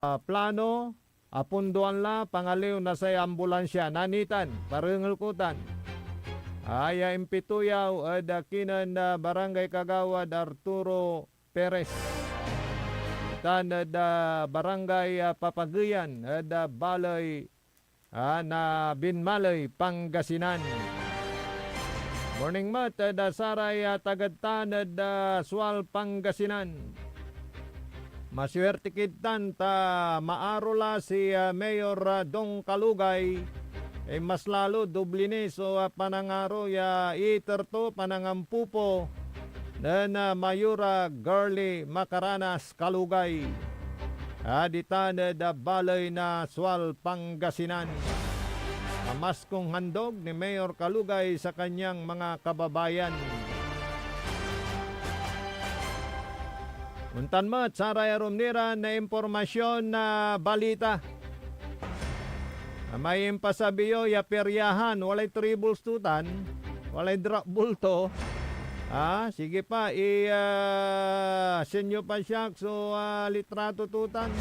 plano, apunduan la, pangaliw na sa ambulansya, nanitan, parengelkutan. Aya impituyaw, kinan na barangay Kagawad Arturo Perez. Tan barangay Papagayan, balay na Binmalay, Pangasinan. Morning mat, saray tagadtan, Sual, Pangasinan. Maswerte kitan ta maarula si Mayor Dong Kalugay mas lalo dubline so panangaro ya iterto panangampupo na Mayura Girly Macaranas Kalugay aditan da balay na Sual, Pangasinan. Amaskong handog ni Mayor Kalugay sa kanyang mga kababayan. Untan mo, saray rumnira na impormasyon na balita. May impasabiyo, ya peryahan, walay tribbles tutan, walay drop bulto. Sige pa, senyo pa siya, so litrato tutan.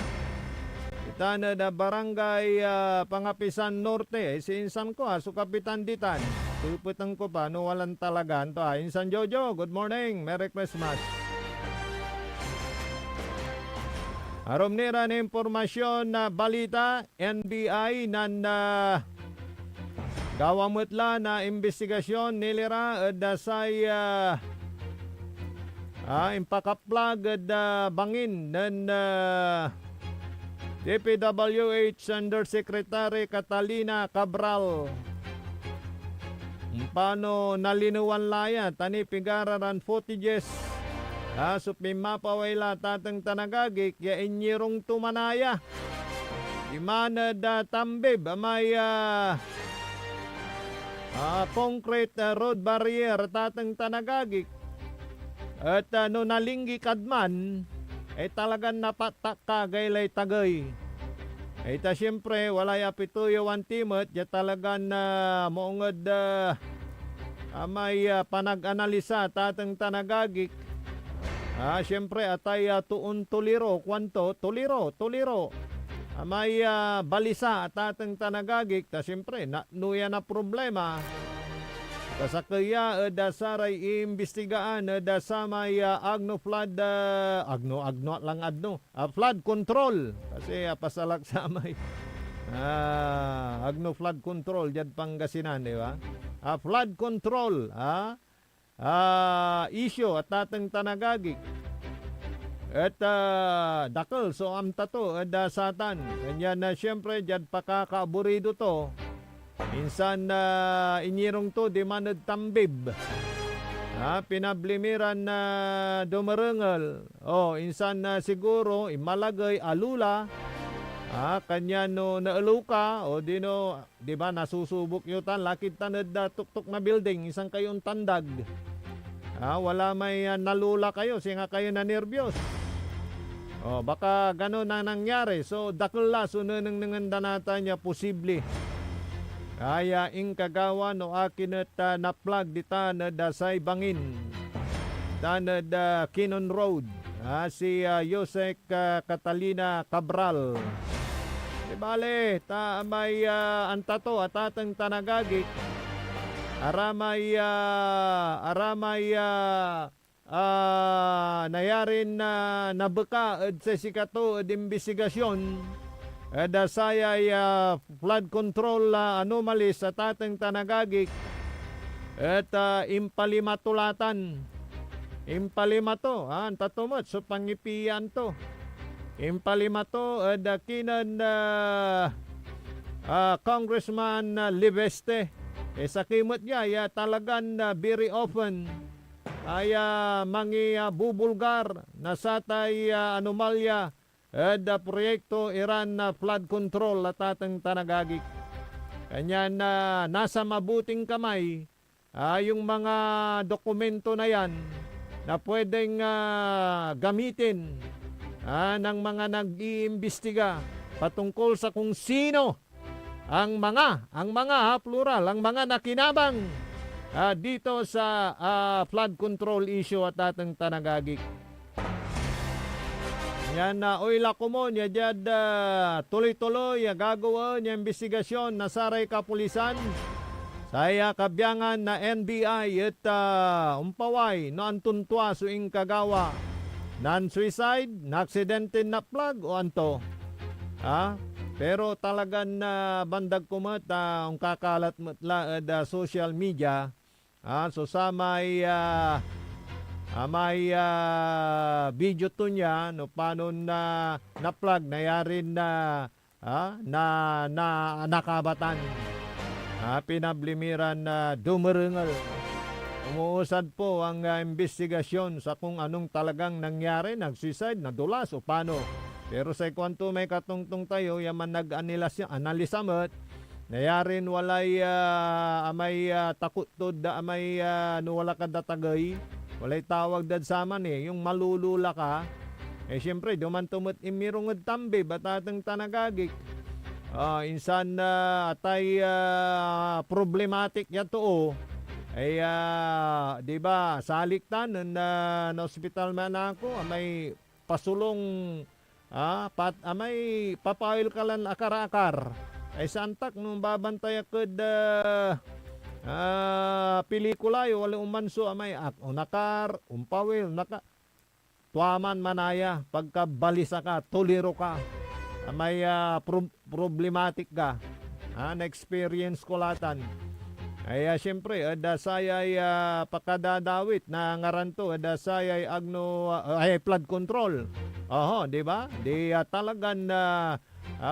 Itana na barangay Pangapisan Norte, si insan ko, so kapitan ditan. Tuputan ko pa, no walang talagan to. Insan Jojo, good morning, Merry Christmas. Arom nira na impormasyon na balita, NBI na gawamutla na investigasyon nilira dasay impakaplag bangin ng DPWH Undersecretary Catalina Cabral. Paano nalinuwan laya, tani pigararan footages. Supimapaway tatang tanagagik ya inyirong tumanaya. Imana da tambib may concrete road barrier tatang tanagagik. At no nalinggi kadman ay talagang napatak ka gaylay tagay. Ay ta siyempre walay apituyo ang timot ya talagang moongod may panag-analisa tatang tanagagik. Siyempre atay tuon tuliro, kwanto, tuliro. May balisa at atang tanagagik, ta siyempre nuya na problema. Kasakaya dasaray iimbestigaan dasamay agno flood, agno lang adno, flood control. Kasi pasalak sa may agno flood control, dyan Pangasinan, di ba? Flood control, issue at atang tanagagik at dakal so amta to satan kanya na siyempre dyan pakakaburido to insan inyirong to di manad tambib pinablimiran na dumarengal insan siguro imalagay alula kanya no naaluka o di ba nasusubok yutan lakit tanad tuktok na building isang kayong tandag. Wala may nalula kayo, singa kayo na nervyos. Baka gano'n na nangyari. So, dakla, sununang nangandanata niya, posible. Kaya, kagawa no akin at na-plug dita na dasay bangin. Tanad Kinon Road. Si Yosek Catalina Cabral. Bale, may antato at atang tanagagik. Aramay nayarin na nabeka sa sikato imbestigasyon dasayay flood control anomalies sa tatang tanagagik at impalimatulatan impalimato ang tatumot so pangipian to impalimato dakinan Congressman Liveste sa kimot niya, talagang very often ay mangi bubulgar na satay anomalya proyekto Iran na flood control at atang tanagagik. Kanya na nasa mabuting kamay yung mga dokumento na yan na pwedeng gamitin ng mga nag-iimbestiga patungkol sa kung sino ang mga plural, ang mga nakinabang dito sa flood control issue at atang tanagagik. Yan na oila ko mo niya dyan tuloy-tuloy gagawin niya investigasyon na saray kapulisan. Saya kabyangan na NBI at umpaway no antuntwa suing kagawa. Non-suicide, na-aksidente na plug o anto. Pero talagang bandag kumat ang kakalat matla social media. So sa may video to niya no paano na plug nayarin na nakabatan. Pinablimiran na dumarengal. Umuusad po ang investigasyon sa kung anong talagang nangyari, nag-suicide, nadulas o paano. Pero sa kwanto may katungtong tayo, yaman nag-analisamat, nayarin walay amay takot to da amay wala ka datagay, walay tawag dad saman yung malulula ka. Siyempre, dumantumot imirungod tambi, batatang tanagagik. Insan atay problematic yato di ba saliktan na hospital man ako may pasulong may papail kalan akar-akar santak nung babantay akad pelikula wala umanso may nakar umpawil tuaman manaya pagkabalisa ka tuliro ka may problematic ka na-experience ko latan ay siyempre adasayay pakadadawit na ngaranto adasayay agno flood control di ba di talagan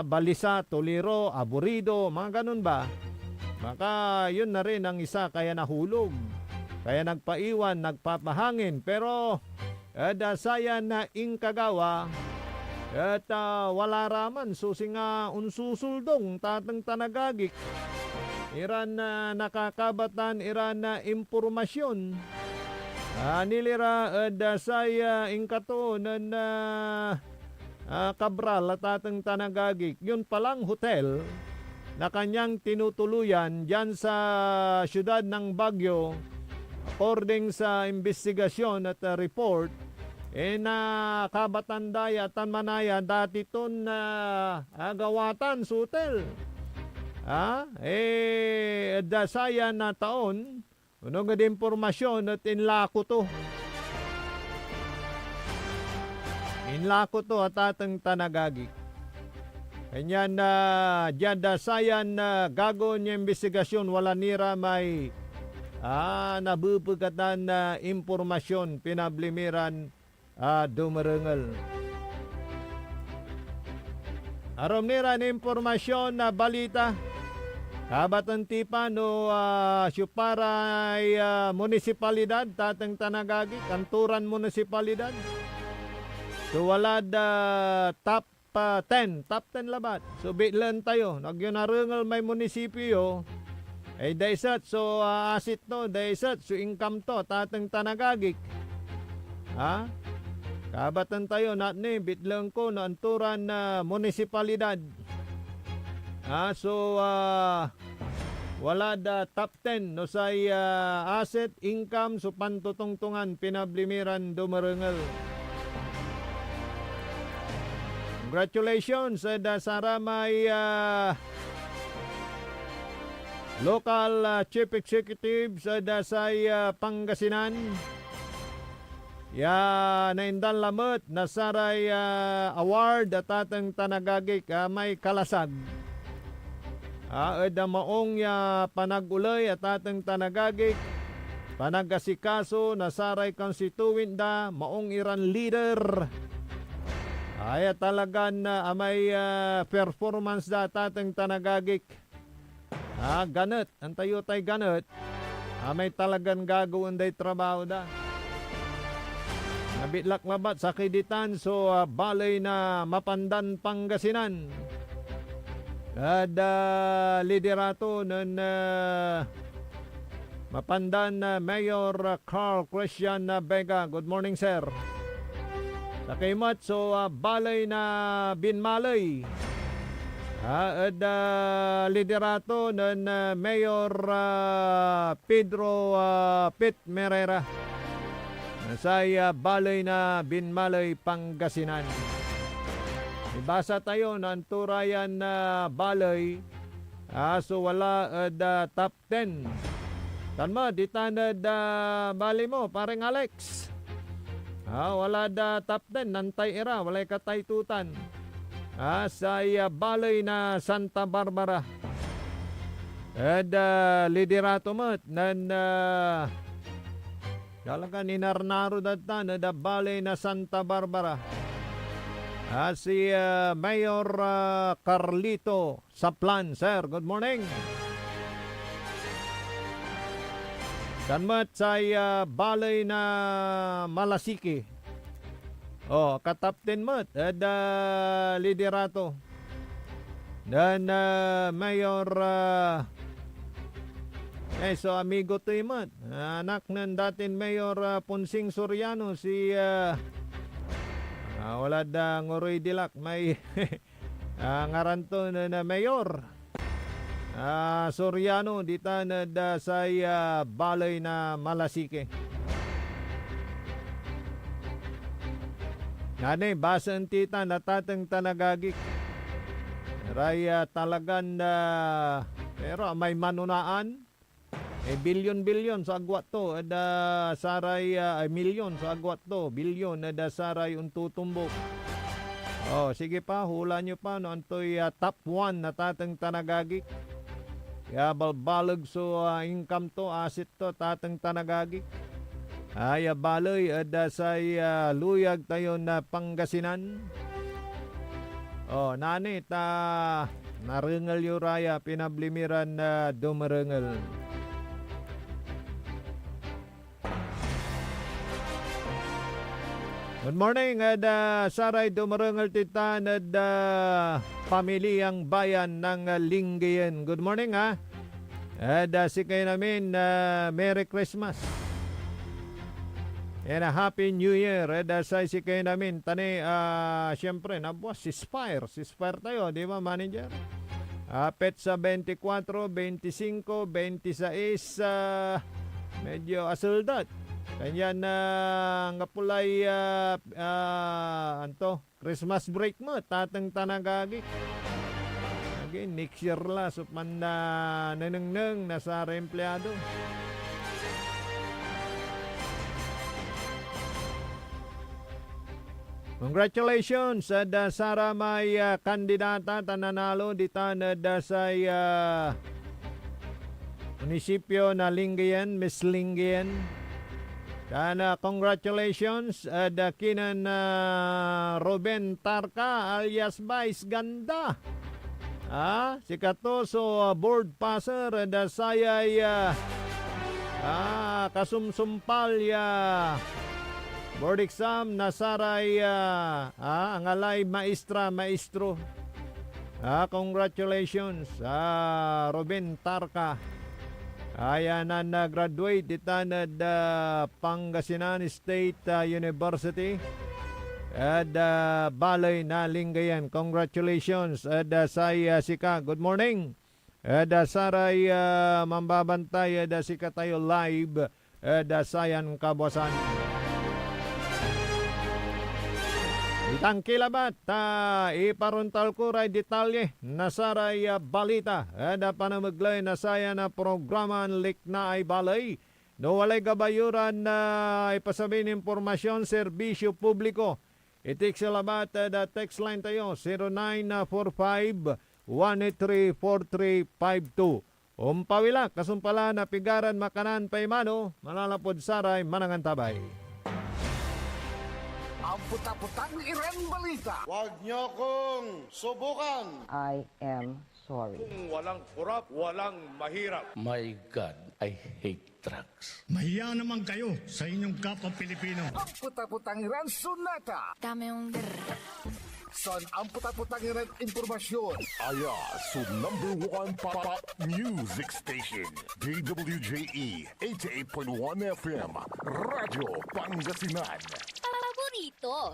balisa tuliro aburido mga ganun ba maka yun na rin ang isa kaya nahulog kaya nagpaiwan nagpapahangin pero adasaya na ingkagawa at wala raman susinga unsusuldong tatang tanagagik iran na nakakabatan iran na impormasyon nilira saya ingkato na Cabral at tatang tanagagik yun palang hotel na kanyang tinutuluyan dyan sa syudad ng Baguio according sa investigasyon at report kabatan daya tanmanaya dati ton agawatan sa hotel. Dasaya na taon unong ad impormasyon at inlako to. Inlako to at atang tanagagik. Kanyan dyan dasayan gago niya investigasyon wala nira may nabupagatan na impormasyon pinablimiran dumarengal. Arom nira na impormasyon na balita. Kabatan tipa no syuparay munisipalidad tatang tanagagi kanturan munisipalidad. So wala top 10 labat. So bitlan tayo. Nagyunarengal may munisipyo. Daisat so asit no daisat so income to tatang tanagagik. Kabatan tayo natni bitlang ko na anturan na munisipalidad. So wala da top 10 no say asset income so pantutungtungan pinablimiran dumarengal. Congratulations sa may local chief executive sa Dasay Pangasinan. Naindan lamot na saray award at atang tanagagik may kalasag. Maong panagulay at atang tanagagik panagasikaso na saray constituent da maong iran leader. Ay talagan may performance da tatang tanagagik. Ganot, antayo tay ganot. May talagang gagawin day trabaho da. Nabitlak labat sa kiditan so balay na Mapandan Pangasinan. Liderato ng Mapandan Mayor Carl Christian Vega. Good morning, sir. Sa kaymat so balay na Binmalay. Liderato ng Mayor Pedro Pit Merera. Sa balay na Binmalay, Pangasinan. ibasa tayo ng turayan na balay. So wala top 10. Tanma, di tanad bali mo, parang Alex. Wala top 10, nantay era, wala kataytutan. Sa balay na Santa Barbara. Liderato mo, nan talaga ninarnaro data na balay na Santa Barbara. Si Mayor Carlito Saplan, sir. Good morning. Kanmat sa balay na Malasiki. Katapten mo, liderato. Dan Mayor so amigo to imat. Anak ng dating Mayor Ponsing Soriano, si wala da ngoroy dilak may ngaranto na mayor Soriano dita na da sa balay na Malasike. Nane basan tita natatang tanagagik. Raya talagan pero may manunaan bilyon-bilyon sa agwat to saray milyon sa agwat to bilyon saray untutumbok. Sige pa, hula nyo pa no antoy top 1 na tatang tanagagik. Balbalag so income to, asset to tatang tanagagik. Balay say luyag tayo na Pangasinan. Nani narengal yung raya pinablimiran na dumarengal. Good morning, saray dumarengal titan pamilyang bayan ng Lingayen. Good morning sikay namin Merry Christmas and a Happy New Year. Sikay namin tani siyempre nabuwas ceasefire tayo, di ba manager? Petsa 24, 25, 26 medyo asuldat. Kanya na nga pulay Christmas break mo, tatang tanagagi. Again, next year la, supan na nanang nasa empleyado. Congratulations sa Sara may kandidata tananalo dita na sa munisipyo na Lingayen, Miss Lingayen. Dan congratulations kinan Ruben Tarka alias Vice Ganda. Si Katoso board passer sayay kasumsumpal board exam nasaray angalay maestro. Congratulations Ruben Tarka. Ayan na graduate dita na Pangasinan State University at balay na Lingayen. Congratulations say sika. Good morning. Saray mambabantay sika tayo live sayan kabuasan. Itang kilabat iparuntal ko ray detalye nasaray balita panamaglay na saya na programa lik na ay balay no walay gabayuran na ipasabihin impormasyon serbisyo publiko. Itik silabat text line tayo 0945-183-4352. Umpawila kasumpala na pigaran makanan paimano malalapod saray manangantabay. Ang puta-putang Iren Balita. Huwag niyo kong subukan. I am sorry. Kung walang kurap, walang mahirap. My God, I hate drugs. Mahiya naman kayo sa inyong kapwa Pilipino. Ang puta-putang Iren Sunata. Dame un Son ang puta-putang Iren Impormasyon. Aya sa #1 pop music station. DWJE 88.1 FM. Radyo Pangasinan. Paborito.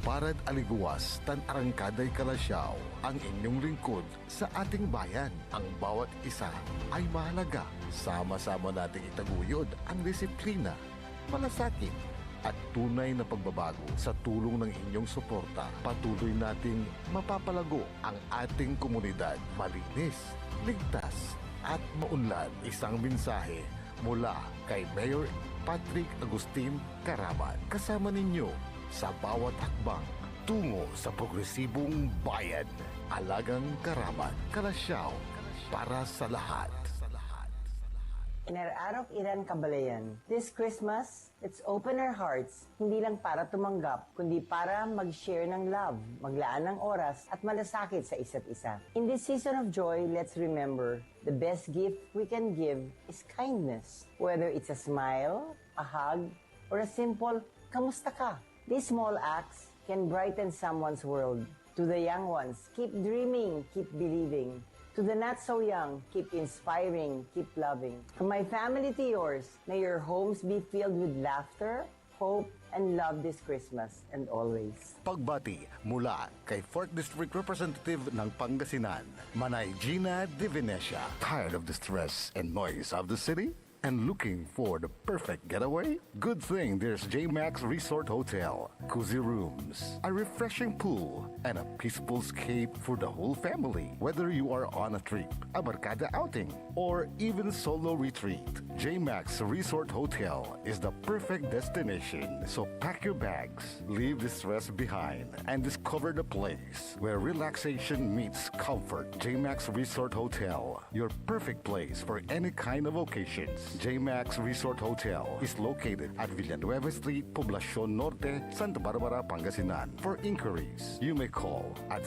Parad aliguas, tan arangkaday kalasyaw, ang inyong lingkod sa ating bayan. Ang bawat isa ay mahalaga. Sama-sama nating itaguyod ang disiplina, malasakit, at tunay na pagbabago. Sa tulong ng inyong suporta, patuloy nating mapapalago ang ating komunidad. Malinis, ligtas, at maunlad. Isang mensahe mula kay Mayor Patrick Agustin Caraman. Kasama ninyo sa bawat hakbang tungo sa progresibong bayan. Alagang Caraman, Kalasyaw, para sa lahat. Inararok Iran Kabalayan. This Christmas, let's open our hearts, hindi lang para tumanggap, kundi para mag-share ng love, maglaan ng oras, at malasakit sa isa't isa. In this season of joy, let's remember, the best gift we can give is kindness. Whether it's a smile, a hug, or a simple, kamusta ka? These small acts can brighten someone's world. To the young ones, keep dreaming, keep believing. To the not so young, keep inspiring, keep loving. From my family to yours, may your homes be filled with laughter, hope, and love this Christmas and always. Pagbati mula kay 4th District Representative ng Pangasinan, Manay Gina De Venecia. Tired of the stress and noise of the city? And looking for the perfect getaway? Good thing there's J-Max Resort Hotel. Cozy rooms, a refreshing pool, and a peaceful escape for the whole family. Whether you are on a trip, a barkada outing, or even solo retreat, J-Max Resort Hotel is the perfect destination. So pack your bags, leave the stress behind, and discover the place where relaxation meets comfort. J-Max Resort Hotel, your perfect place for any kind of occasions. J-Max Resort Hotel is located at Villanueva Street, Poblacion Norte, Santa Barbara, Pangasinan. For inquiries, you may call at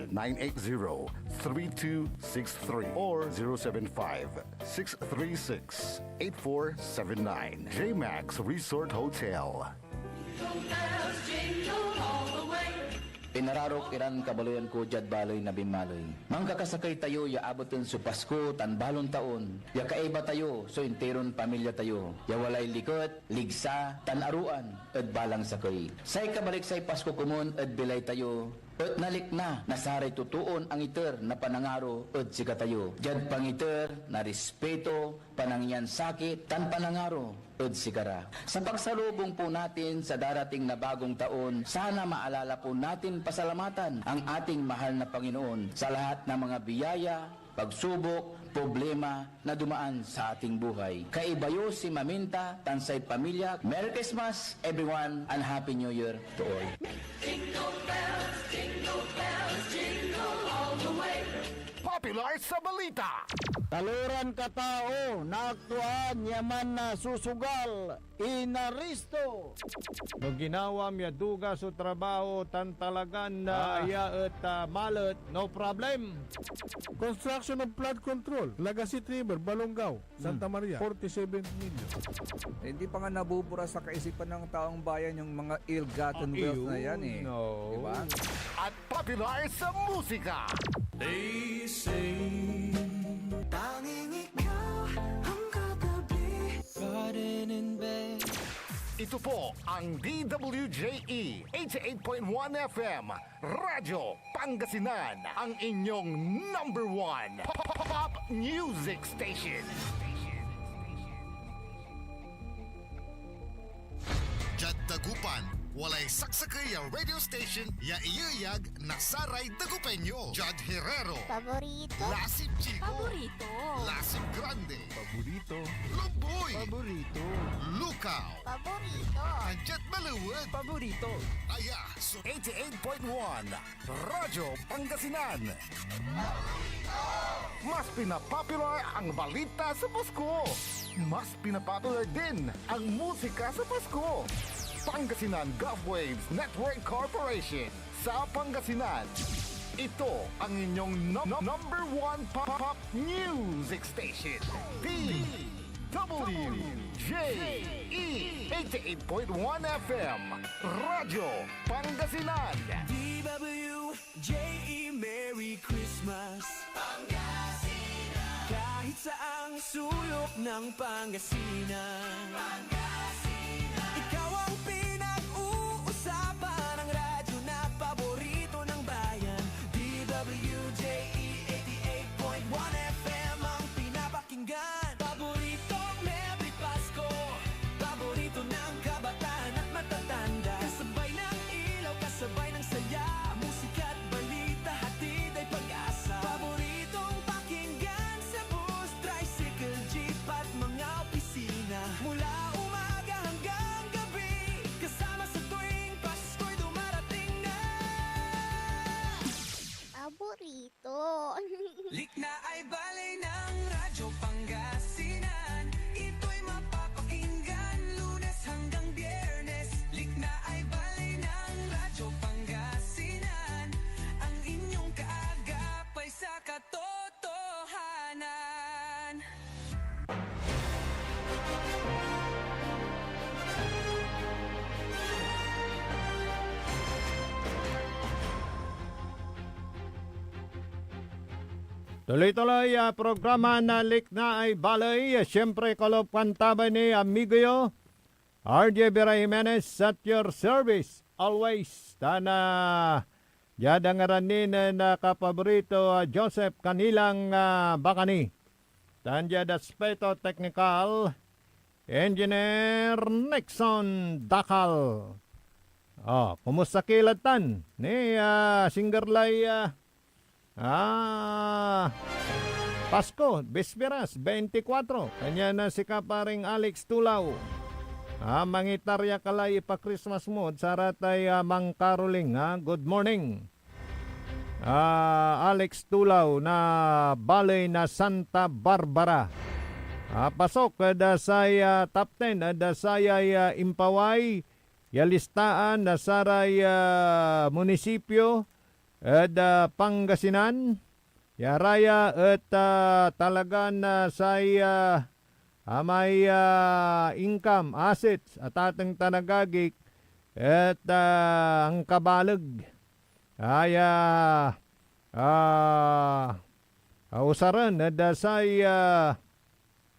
0947-980-3263 or 075-636-8479. J-Max Resort Hotel. Pinararok Iran Kabaloyan ko jad baloy na bimaloy. Mangkakasakay tayo ya aboten su Pasko tan balon taon. Ya kaiba tayo so interon pamilya tayo. Ya walay likot, ligsa, tan aruan ed balang sakay. Say kabalik say Pasko kumon ed bilay tayo. At nalik na, nasaray tutuon ang iter na panangaro at sika tayo. Jad pangiter na respeto, panangyan sakit, tan panangaro at sikara. Sa pagsalubong po natin sa darating na bagong taon, sana maalala po natin pasalamatan ang ating mahal na Panginoon sa lahat ng mga biyaya, pagsubok, problema na dumaan sa ating buhay. Kaibayo si Maminta, Tansay Pamilya. Merry Christmas, everyone, and Happy New Year to all. Popular sa balita. Taluran katao, naaktuan, yaman na susugal, inaristo. No ginawa miya duga sa trabaho, tan talagan na iya at malat, no problem. Construction of flood control, Lagasit River, Balongaw, Santa Maria, 47 million. Hindi pa nga nabubura sa kaisipan ng taong bayan yung mga ill-gotten wealth na yan eh. No. Diba? At popular sa musika. They say tanging ikaw ang katabi, garden in bed. Ito po ang DWJE 88.1 FM Radyo Pangasinan, ang inyong number one pop music station. Jad Dagupan, walay saksakay ya radio station ya iyayag nasaray Dagupeño. Jad Herrero, Paborito. Lasip Chico, Paborito. Lasip Grande, Paborito. Lumboy, Paborito. Lukaw, Paborito. Anjet Maluwag, Paborito. Aya, so 88.1 Radyo Pangasinan. Mas pinapopular ang balita sa Pasko. Mas pinapopular din ang musika sa Pasko. Pangasinan Govwaves Network Corporation sa Pangasinan. Ito ang inyong number one pop music station. DWJE 88.1 FM Radyo Pangasinan. DWJE, Merry Christmas Pangasinan. Kahit saang sulok ng Pangasinan, ikaw ang pinag-uusapan ng radyo na paborito ng bayan. DWJE 88.1 FM ang pinapakinggan. Paborito Merry Pasko, paborito ng kabataan. Tuloy-tuloy programa na likna ay balay. Siyempre kalop kantabay ni amigo RJ Vera Jimenez at your service. Always. Tana yadangaran ni na kapaborito Joseph Kanilang Bakani. Tanja Daspeto Technical Engineer Nixon Dakal. Kumusta kilatan ni Singerlay Pasko, Bisperas, 24. Kanya na si kaparing Alex Tulaw. Mangitarya kalay pa Christmas mood. Saratay Mang Caroling. Good morning. Alex Tulaw na balay na Santa Barbara. Pasok ada saya top 10. Ada saya Impaway. Yalistaan na saray munisipyo. Ada Pangasinan. Yaraya at talagan na saya may income, assets at ating tanagagik at ang kabalag ay usaran at saya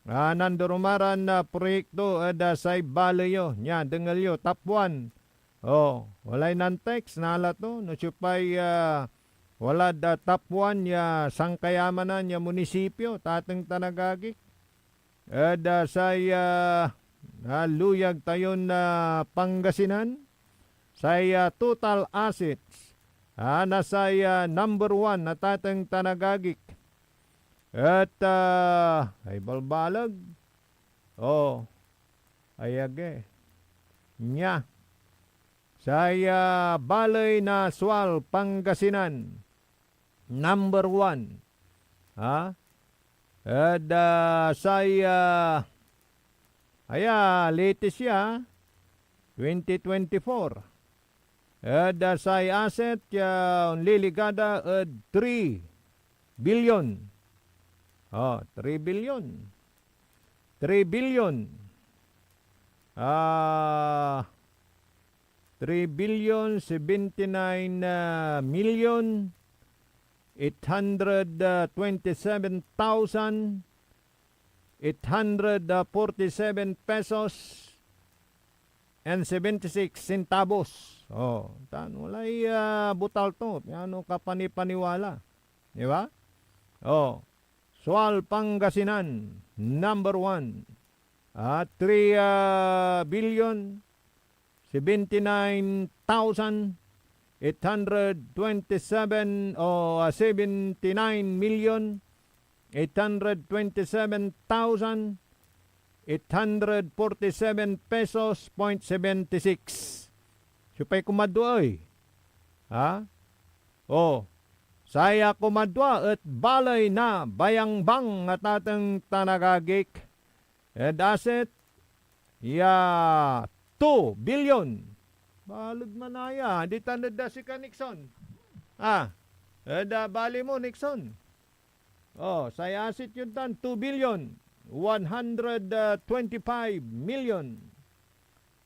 nandurumaran na proyekto at say balayo nya dengalyo top 1. Walay nantex nala to no supay wala da top 1 ya sangkayamanan ya munisipyo tateng tanagagik. Ada saya luyag tayon na Pangasinan. Saya total assets. Na saya number 1 na tateng tanagagik. At ay balbalag. Ayage. Nya. Saya balay na Sual, Pangasinan. Number 1. Saya latest siya 2024. Saya asset liligada 3 billion. 3 billion. 3 billion. 3 billion 79 million 827,847 pesos and 76 centavos. Walay butal to. Ano ka panipaniwala? Di ba? Sual, Pangasinan, number 1. 3 billion 79,827 79 million 827,847 pesos .76. Supay kumadwa ay. Saya kumadwa at balay na bayangbang at atang tanagagik. And asset 2 billion. Balog manaya. Di tanad da si ka Nixon. Bali mo Nixon. Saya asset yun tan 2 billion. 125 million.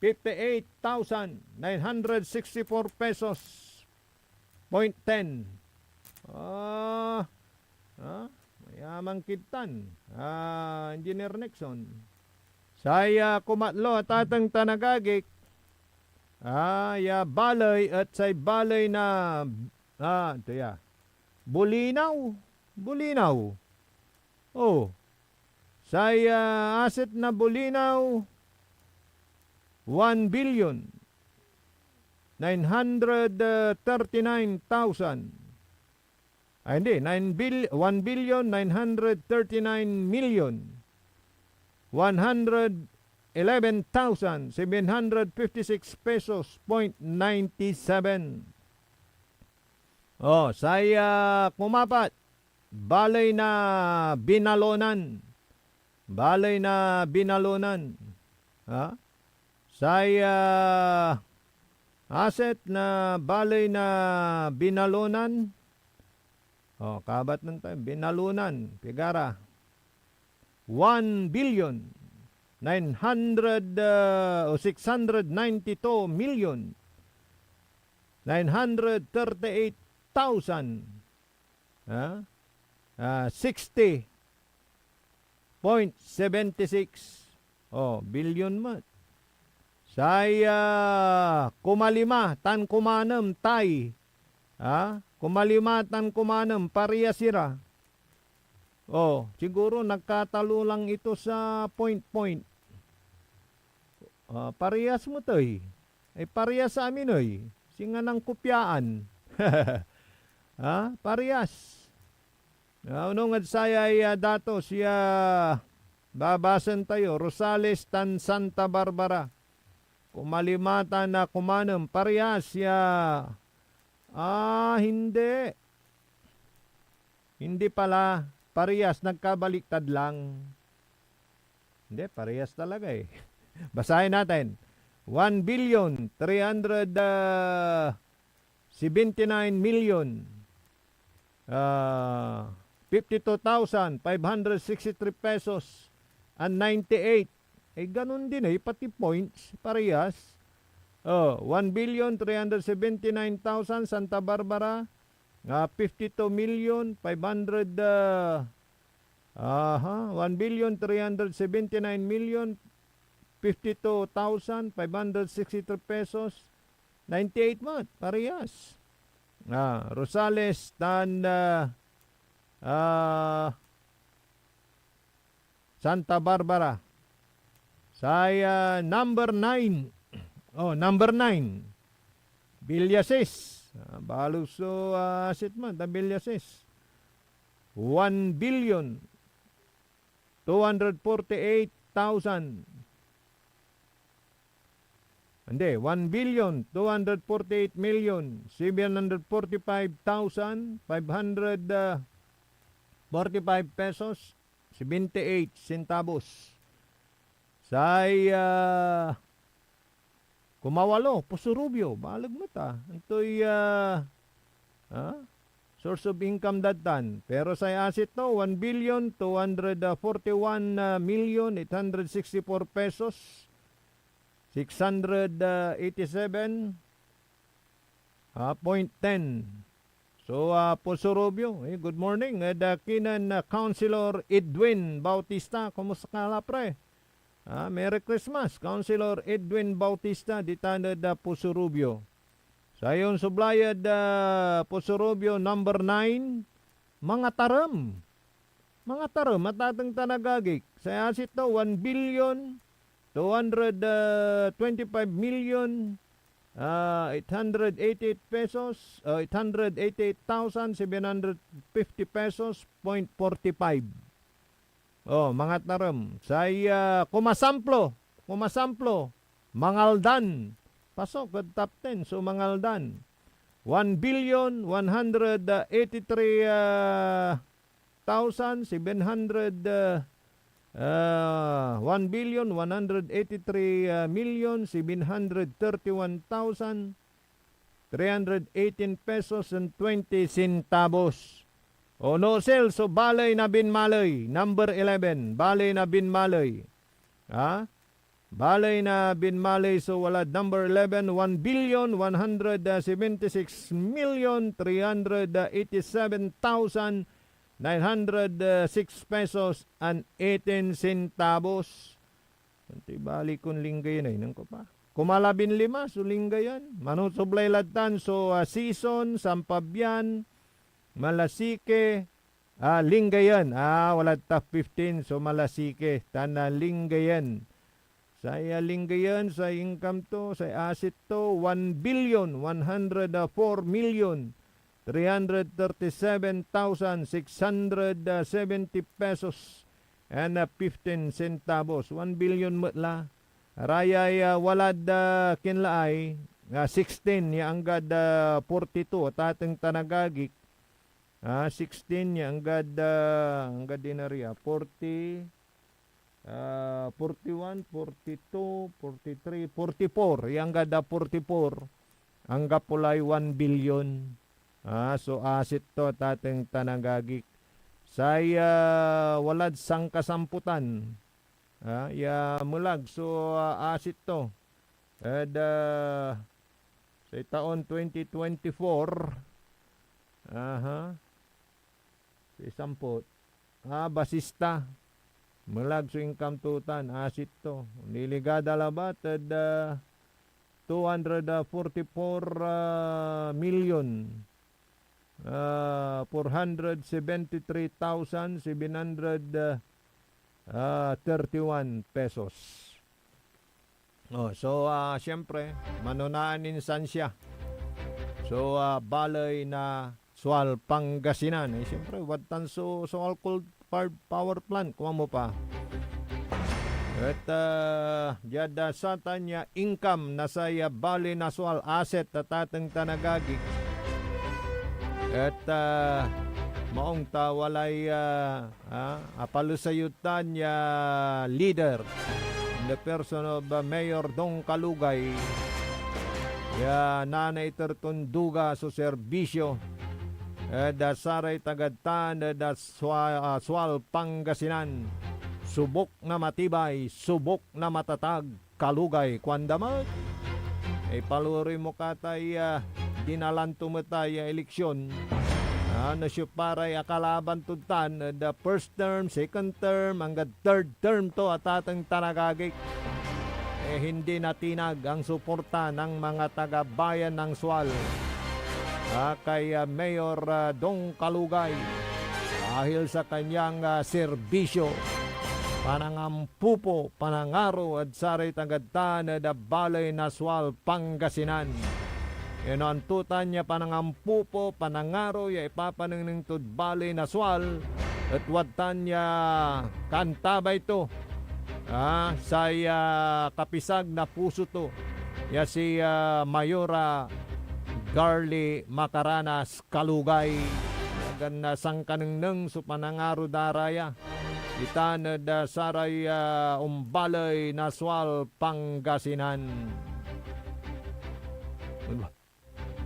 58,964 pesos. .10. Mayamang kitan. Engineer Nixon. Saya kumatlo at atang tanagagik. Balay at say balay na Bulinaw. Saya asset na Bulinaw 1 billion 939,000. Hindi, 1 billion 939 million 111,756 pesos .97. Saya kumapat. Balay na Binalonan. Saya asset na balay na Binalonan. Kabat ng tayo. Binalunan. Pigara. 1 billion 692 million 938,000 60.76 billion mat. Saya kumalima tan kumanem tay. Kumalima tan kumanem pareha sira. Siguro nagkatalo lang ito sa point. Parehas mo to eh. Ay parehas sa amin eh. Singa ng kupyaan. Parehas. Unong at saya ay dato siya babasan tayo. Rosales tan Santa Barbara. Kumalimata na kumanam. Parehas siya. Hindi. Hindi pala. Parehas. Nagkabaliktad lang. Hindi, parehas talaga eh. Basahin natin. 1,379,000,000 52,563 pesos and 98. Ganun din pati points, parehas. 1,379,000 Santa Barbara, 52,500 1,379,000,000 52,563 pesos 98 mat, parehas. Rosales tan Santa Barbara. Saya number 9. Number 9. Villasis. Baluso asit man, ta Villasis. 1,248,000. Hindi, 1,248,745,545 pesos 78 centavos. Saya kumawalo, Pusurubio, balag mata. Antoy source of income datan. Pero sa asset to, 1,241,864 pesos 687.10. So, Pusurubio, good morning. Dakinan Councilor Edwin Bautista. Kumusta ka la, pre? Merry Christmas, Councilor Edwin Bautista, ditanad Pusurubio. Sa yon sublayad Pusurubio, number 9, mga taram. Mga taram, matatang tanagagik. Sa asit to, 1,225,888 pesos, 888,750 pesos, 0.45. Mga taram. Saya kumasamplo, Mangaldan. Pasok at top 10, so Mangaldan. 1,183,731,318 pesos and 20 centavos. No sales, so Balay na Binmalay, number 11, Balay na Binmalay. Balay na Binmalay, so wala number 11, 1,176,387,906 pesos and 18 centavos. Bali kung linggayan ay nang ko pa. Kumalabin 5, so linggayan. Manusublay latan, so season, Sampabian, Malasike, linggayan. Wala top 15, so Malasike, tana linggayan. Saya linggayan, sa income to, sa asset to, 1,104,337,670 pesos and 15 centavos. 1 billion matla. Rayay walad kinlaay, 16 ya anggad 42 at ating tanagagik. 16 ya anggad dinariya 40, 41, 42, 43, 44. Yang gada 44. Angga pulay 1 billion. So asset to tateng tanagagik. Saya walad sang kasamputan. Ya mulag. So asset to. Sa taon 2024. Sa isamput. Basista. Melag so income tutan. Asit to. Niligada labat at 244 million 473,731 pesos. So siyempre manunaan insan siya. So balay na Sual Pangasinan. Siyempre watan so alcohol power plant kuha mo pa. At jada sa tanya income na saya bali national asset at atang tanagagik. At maong tawalay apalusayutan niya leader in the person of Mayor Dong Kalugay. Ya nanay tertunduga so serbisyo. Dasaray tagadtan Sual Pangasinan. Subok na matibay, subok na matatag, kalugay, kwandamat. Paluri mo katay dinalan tumatay eleksyon. Ano siya paray akalaban tutan, the first term, second term, hanggang third term to at atang tanagagik. Hindi natinag ang suporta ng mga taga-bayan ng Sual kay Mayor Dong Kalugay dahil sa kanyang serbisyo. Panangampupo, panangaro at saray tagadtan na balay na Sual Pangasinan. Inantutan niya panangampupo, panangaro ya ipapanangning tud balay na Sual at watan niya kantabay to. Saya kapisag na puso to. Ya si Mayora Garly Macaranas Kalugay. Nagan na sangkaneng so panangaro daraya. Itan da saray umbalay na Sual Pangasinan.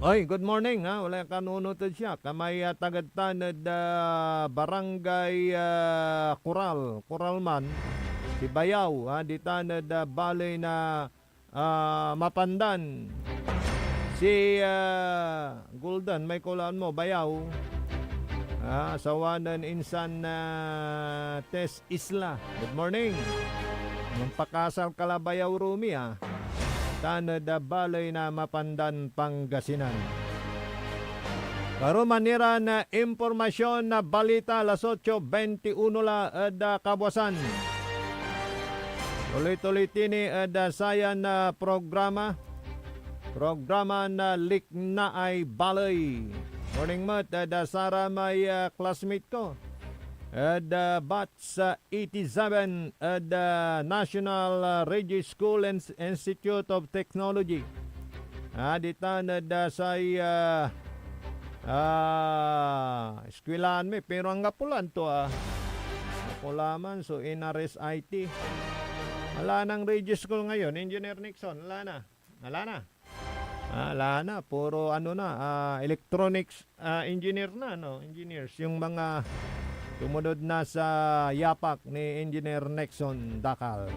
Oy, good morning ha. Wala kanunod siya. Kamay tagadtan da barangay Kuralman. Si Bayaw ha. Ditan da balay na Mapandan. Si Guldan, may kulaan mo, Bayaw. Sawanan insan Tes Isla. Good morning. Nung pakasal Kalabayaw Rumi Tanad balay na Mapandan Pangasinan. Karo manira na impormasyon na balita alas 8:21 la kabuasan. Tuloy-tuloy tini sayan na programa na Likna ay Balay. Morning mat, Sara may classmate ko. Batch 87 at National Regis School and Institute of Technology. Dita na say eskwilaan mi pero ang gapulan to Kapulaman so inares IT. Wala nang Regis School ngayon, Engineer Nixon, wala na. Wala na, puro electronics engineer na, engineers. Yung mga tumunod na sa yapak ni Engineer Nixon Dakal.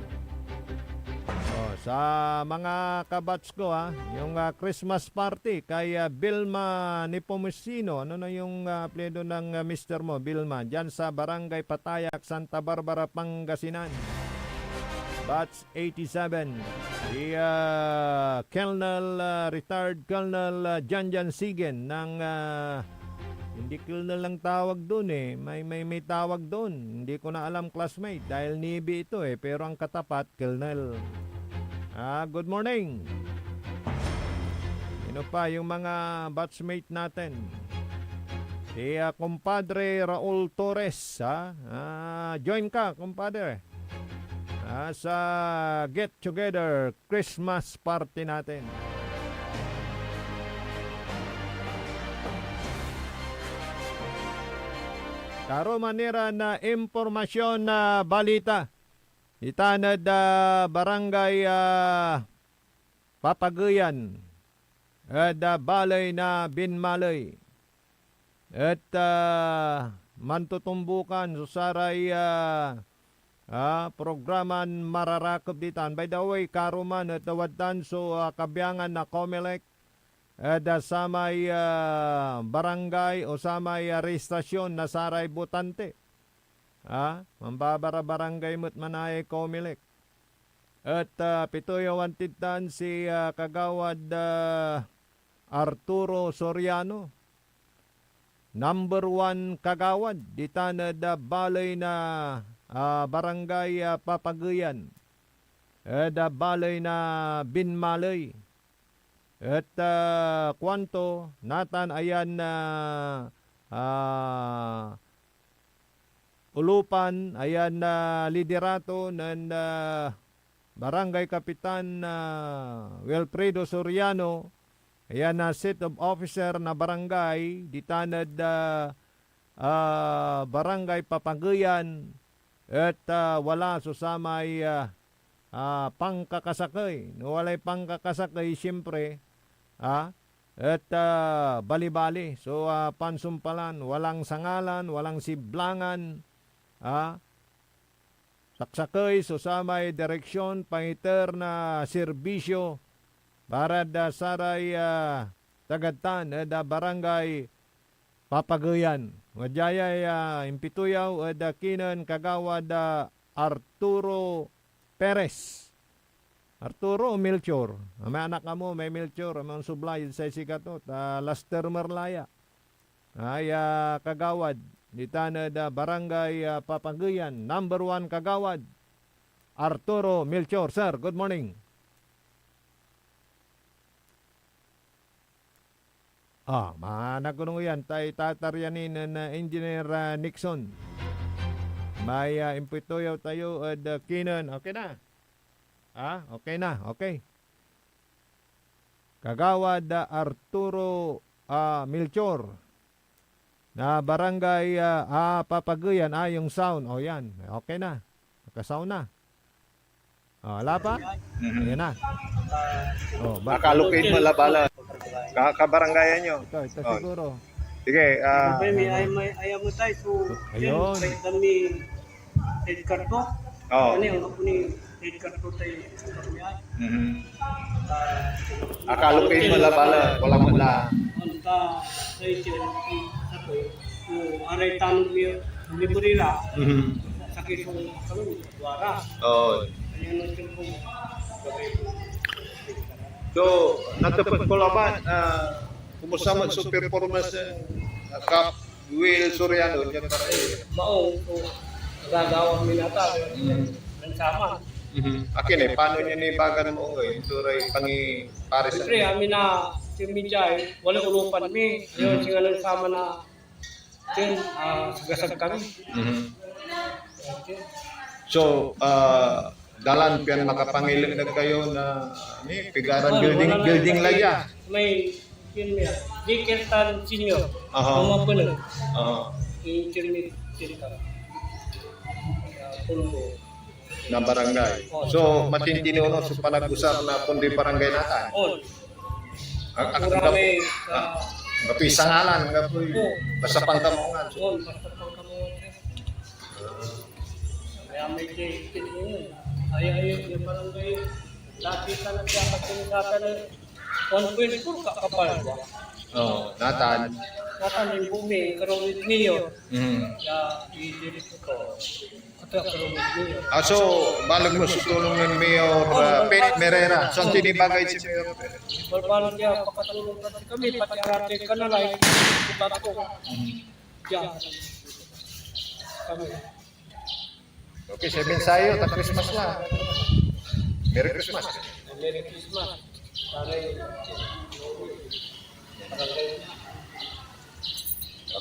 Sa mga kabats ko, yung Christmas party kay Bilma Nepomuceno. Ano na yung pledo ng mister mo, Bilma? Diyan sa Barangay Patayak, Santa Barbara, Pangasinan. Batch 87. Si retired Colonel Janjan Sigen ng hindi Colonel lang tawag doon may tawag doon. Hindi ko na alam classmate dahil Navy ito pero ang katapat Colonel. Good morning. Ano pa yung mga batchmate natin? Si kumpadre Raul Torres join ka kumpadre. Sa Get Together Christmas party natin. Karo manira na impormasyon na balita. Itanad barangay Papagayan at balay na Binmalay. At mantutumbukan susaray programan mararakop ditan. By the way, karuman at tawadan so kabyangan na Comelec sa may barangay o sa may restasyon na saray butante. Mambabara barangay mo't manay Comelec. At pitoy wantitan si Kagawad Arturo Soriano. Number 1 kagawad ditanad balay na barangay Papagayan. Balay na Binmalay. At kwanto natan ayan na ulupan ayan na liderato ng Barangay Kapitan Wilfredo Soriano. Ayan na set of officer na barangay ditanad barangay Papagayan at wala susamay pangkakasakay. No, walay pangkakasakay siyempre at bali-bali. So pansumpalan, walang sangalan, walang siblangan, saksakay susamay direksyon pangiter na serbisyo para saray tagatan barangay Papagayan. Wajayay impituyaw kinan Kagawad Arturo Perez. Arturo o Melchor? May anak ka mo, may Melchor, may sublay sa sikatot. Laster Merlaya. Ay Kagawad. Ditanad barangay Papagayan. Number 1 Kagawad Arturo Melchor. Sir, good morning. Managunong yan. Tay tataryanin na Engineer Nixon. May impituyaw tayo at kinan. Okay na? Okay na. Okay. Kagawad Arturo Melchor na barangay Papagayan. Yung sound. Yan. Okay na. Nakasound na. Wala pa? Ayan na. Nakalocate mo labala. Kabaranggayan nyo. Ito siguro. Sige. Ayaw mo tayo. So, ayun. Dami head card ko. Ano yung ako ni head card ko tayo. Nakalocate mo labala. Walang mula. Anta sa ito. Aray tanong niyo. Liburila. Sakit ko kami. Duara. Ayan ang po. So, natapos ko laban. Kumusta mo sa performance Kap Will Soriano? Maong ko. Gagawang minata. Ang sama. Akin paano niya nibagan mo ngayon? Turay pangi pares. Siyempre, amin na si Mijay, wala ulupan mi. Yun, siya nang sama na yun, sagasag kami. So, dalan pian makapangilan na kayo na pigaran building laya. May yun niya. Dikirtan senior. Mga puno. Intermediate ka. Puno. Na barangay. So, matintino no sa panag-usap na kundi barangay natin. Marami Kapisangalan nga po basta pangkamongan. Basta pangkamongan. Kaya may date yun. Ayaw yung barangay. Dati ka nagdapat yung satan 1.4 kakapal ba? Natan. Natan yung bumi, karong mayor. Kaya i-direct ko. Ito karong mayor. So, balag mo sutulong ng Mayor Pete Merera. So, tinibagay si Mayor Pete. Balbalan niya, pakatulong kasi kami, pati arate ka na lang, ibat ko. Kaya, kami. Okay, 7 sayo, ta Christmas na. Merry Christmas. Merry Christmas.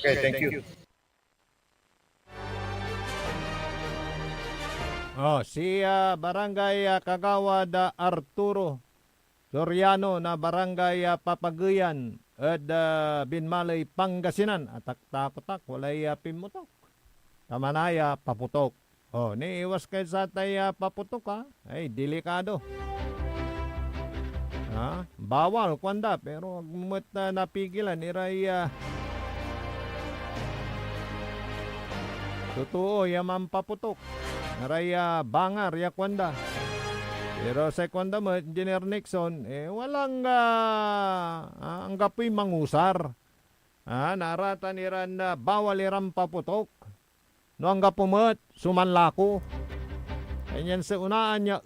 Okay, thank you. Si Barangay Kagawad Arturo Soriano na Barangay Papagayan at Binmalay, Pangasinan. Atak-takotak, walay pimutok. Tamanaya, paputok. Niiwas kayo sa tayo paputok Ay, delikado. Bawal, kwanda. Pero agmumot na napigilan, iray totoo, yaman paputok. Iray bangar, yakwanda. Pero second damit, Engineer Nixon, walang ang gapoy mangusar. Naratan iran na bawal iran paputok. No ang gapumet, sumanlako. Ganyan sa unaan niya,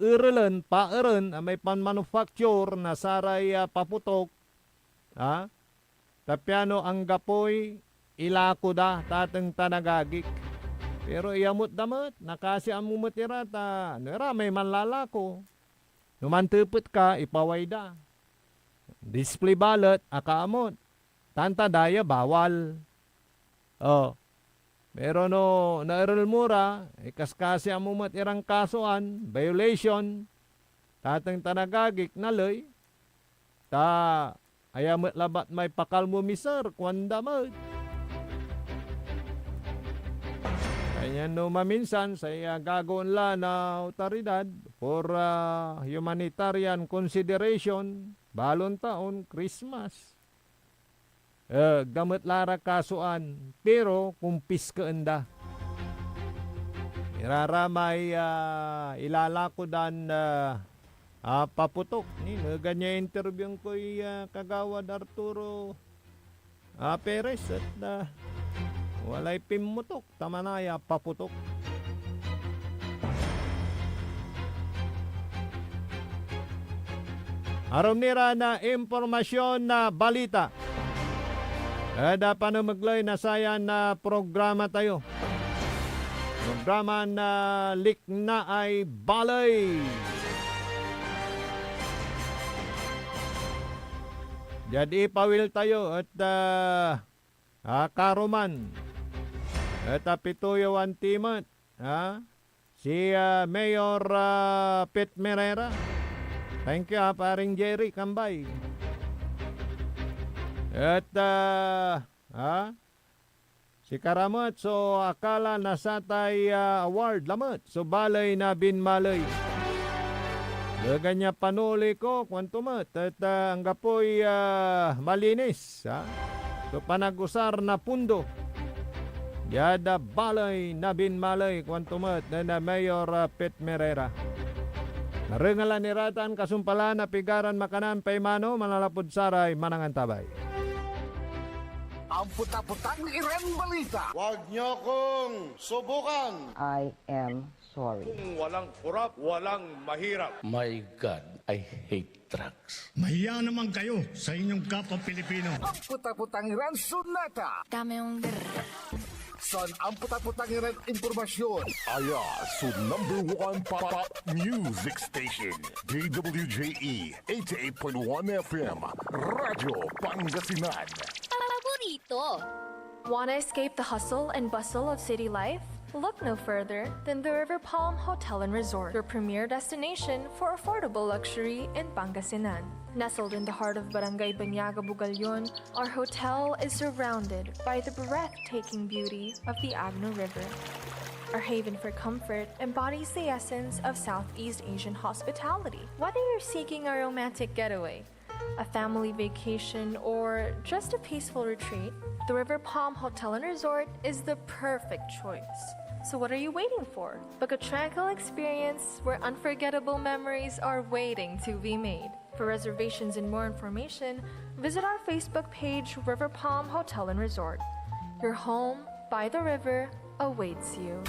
paeren, may pan-manufacture na saray paputok. Tapyano ang gapoy, ilako da, tateng tanagagik. Pero iyamot damat, nakasi amumot irata, may manlalako. Numantupot ka, ipaway da. Display ballot, akaamot. Tanta daya, bawal. Pero no, nairal mura, kaskasi amumot irang kasuan, violation, tatang tanagagik, naloy, ayamot labat may pakal mo miser, kwanda mo. Kaya no maminsan saya gagawin la na otoridad for humanitarian consideration, balon taon, Christmas. Gamit lara kasuan, pero kumpis ka enda. Iraramay ilalako dan paputok. Ganyan interview ko kagawad Arturo Perez at walay pimutok, tamanaya paputok. Aram nira na impormasyon na balita. Dapat na maglay na saya na programa tayo. Programa na lik na ay balay. Jadi pawil tayo at karuman. At pituyawan timat. Si Mayor Pete Merera. Thank you paring Jerry Kambay. At si Karamot, so akala nasatay award lamot. So balay na binmalay. Ganya panuli ko, kwantumat. At ang gapoy malinis. So panagusar na pundo. Yada balay na binmalay, kwantumat na Mayor Pete Merera. Naringalan ni Ratan kasumpalan na pigaran makanan paymano malalapod saray manangantabay. Ang puta-putang Iren Balita. Huwag niyo kong subukan. I am sorry. Kung walang kurap, walang mahirap. My God, I hate drugs. Mahiya naman kayo sa inyong kapwa Pilipino. Ang puta-putang Iren Sunata. Dame yung Son, ang puta-putang Iren Impormasyon. Aya, so #1 pop music station. DWJE 88.1 FM. Radyo Pangasinan. paborito. Want to escape the hustle and bustle of city life? Look no further than the River Palm Hotel and Resort, your premier destination for affordable luxury in Pangasinan. Nestled in the heart of Barangay Banyaga, Bugalyon, our hotel is surrounded by the breathtaking beauty of the Agno River. Our haven for comfort embodies the essence of Southeast Asian hospitality. Whether you're seeking a romantic getaway, a family vacation, or just a peaceful retreat, the River Palm Hotel and Resort is the perfect choice. So what are you waiting for? Book a tranquil experience where unforgettable memories are waiting to be made. For reservations and more information, visit our Facebook page, River Palm Hotel and Resort. Your home by the river awaits you.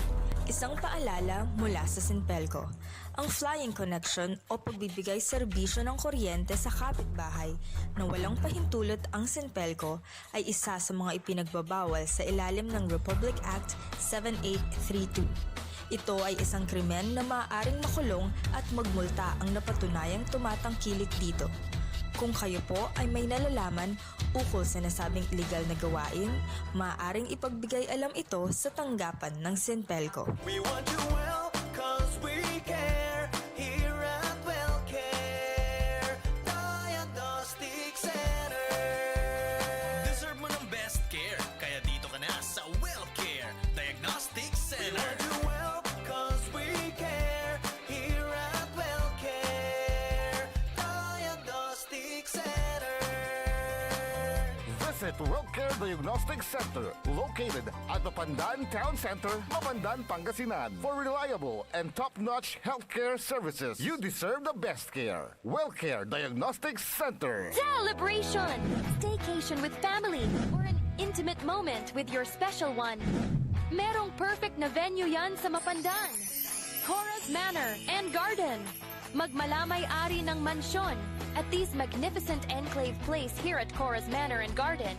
Isang paalala mula sa Sinpelco. Ang flying connection o pagbibigay serbisyo ng kuryente sa kapitbahay na walang pahintulot ang Sinpelco ay isa sa mga ipinagbabawal sa ilalim ng Republic Act 7832. Ito ay isang krimen na maaaring makulong at magmulta ang napatunayang tumatangkilik dito. Kung kayo po ay may nalalaman ukol sa nasabing illegal na gawain, maaaring ipagbigay alam ito sa tanggapan ng Sinpelco. We want you well, cause we care. Here at WellCare Diagnostic Center. Deserve mo ng best care, kaya dito ka na sa WellCare Diagnostic Center. We want you well, cause we care. Here at WellCare Diagnostic Center. Visit WellCare Diagnostic Diagnostic Center, located at Mapandan Town Center, Mapandan, Pangasinan. For reliable and top-notch healthcare services, you deserve the best care. WellCare Diagnostic Center. Celebration! Staycation with family or an intimate moment with your special one. Merong perfect na venue yan sa Mapandan. Cora's Manor and Garden. Magmalamay-ari ng mansyon at this magnificent enclave place here at Cora's Manor and Garden.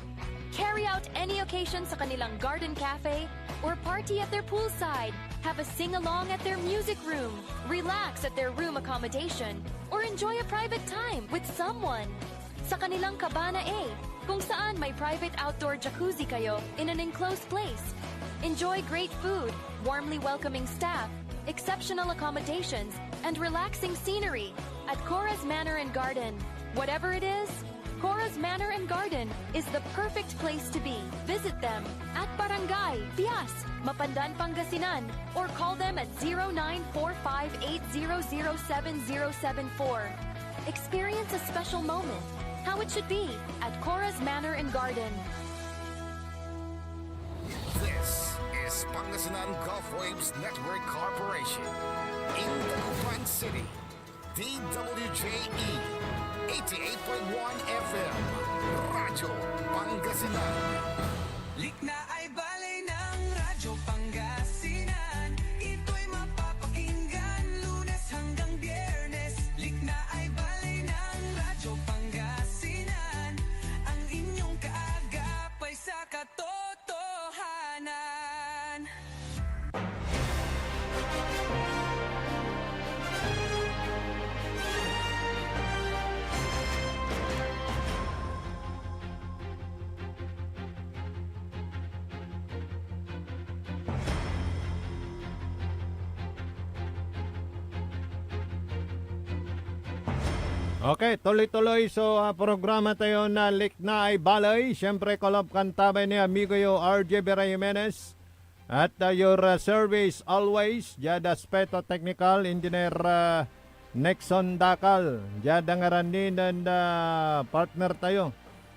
Carry out any occasion sa kanilang garden cafe or party at their poolside. Have a sing-along at their music room. Relax at their room accommodation or enjoy a private time with someone. Sa kanilang Cabana A, kung saan may private outdoor jacuzzi kayo in an enclosed place. Enjoy great food, warmly welcoming staff, exceptional accommodations, and relaxing scenery at Cora's Manor and Garden. Whatever it is, Cora's Manor and Garden is the perfect place to be. Visit them at Barangay Pias, Mapandan, Pangasinan, or call them at 0945-800-7074. Experience a special moment, how it should be at Cora's Manor and Garden. This is Pangasinan Gulf Waves Network Corporation. In Dagupan City, DWJE 88.1 FM, Radyo Pangasinan. Likna ay balay ng Radyo Pangasinan. Ito'y mapapakinggan Lunes hanggang Biyernes. Likna ay balay ng Radyo Pangasinan. Ang inyong kaagapay sa katotohanan. Okay, tuloy-tuloy sa programa tayo na Likna ay Balay. Siyempre, kolab kantabay ni amigo yo RJ Vera Jimenez. At your service always, Jada Aspeto Technical Engineer Nexon Dakal. Jada ngaranin na partner tayo.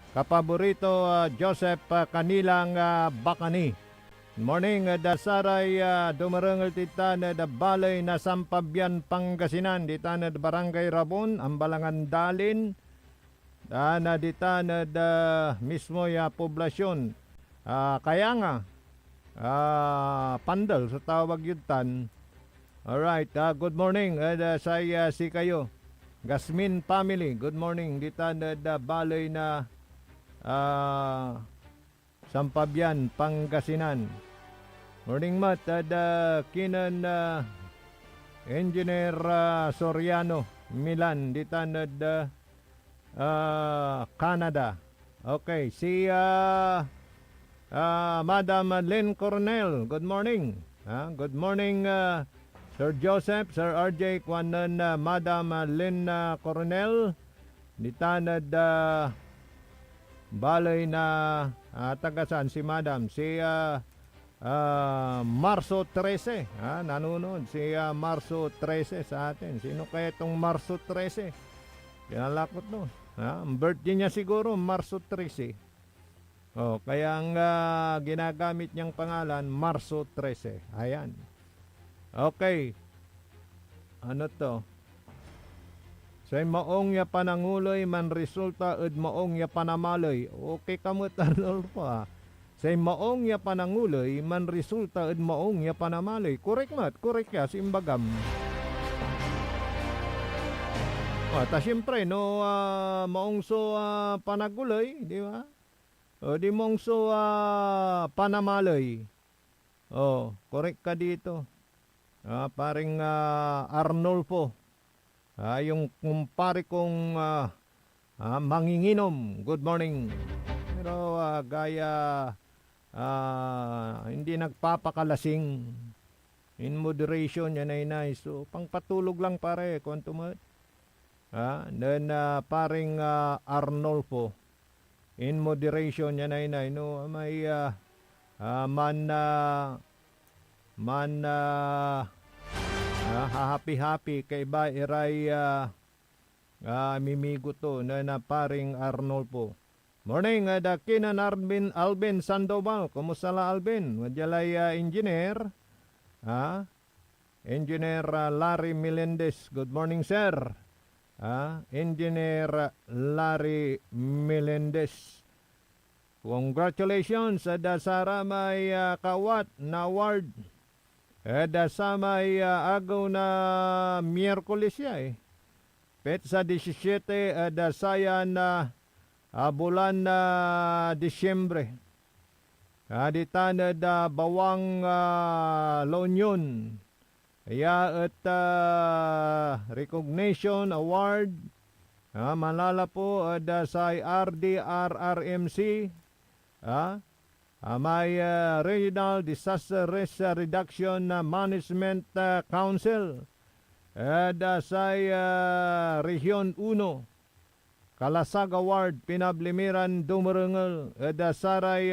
Kapaborito Joseph Kanilang Bakani. Morning, dasaray dumarangal tita na balay na Sampabian, Pangasinan. Dita na Barangay Rabon, Ambalangan Dalin. Na dita na mismo ya poblasyon. Kaya nga, Pandal sa tawag yutan. Alright, good morning. Saya si kayo. Gasmin family, good morning. Dita na balay na Sampabian, Pangasinan. Morning mat, kinan Engineer Soriano, Milan, ditanad Canada. Okay, si Madam Lynn Coronel, good morning. Good morning, Sir Joseph, Sir RJ, kwanan Madam Lynn Coronel, ditanad balay na tagasan si Madam, si Marso 13, nanonood si Marso 13 sa atin. Sino kaya itong Marso 13? Kinalakot no. Ang birthday niya siguro Marso 13. Kaya ang ginagamit niyang pangalan Marso 13. Ayan. Okay. Ano to? Say maong ya pananguloy man resulta ed maong ya panamaloy. Okay kamot Arnold pa. Say maong ya pananguloy man resulta ed maong ya panamaloy. Correct mat, correct ya simbagam. Ta siyempre no maong so panaguloy, di ba? O di mong so panamaloy. Correct ka dito. Paring Arnolfo. Yung kumpare kong manginginom. Good morning. Pero gaya hindi nagpapakalasing. In moderation, yan ay nice. So, pangpatulog lang pare, kontumat. Then paring Arnolfo. In moderation, yan ay nice. No, may happy kay ba iray mimigo to na paring Arnolfo. Morning, Dakinan Alvin Sandoval. Kumusta la Alvin? Wajalay engineer. Engineer Larry Melendez. Good morning, sir. Engineer Larry Melendez. Congratulations sa may kawat na award. Sa may agaw na Miyerkules ya Petsa 17 saya na bulan na Disyembre. Ditanad bawang La Union. Kaya at recognition award malala po sa RDRRMC may Regional Disaster Risk Reduction Management Council sa Region 1 Kalasag Award Pinablimiran Dumarungal saray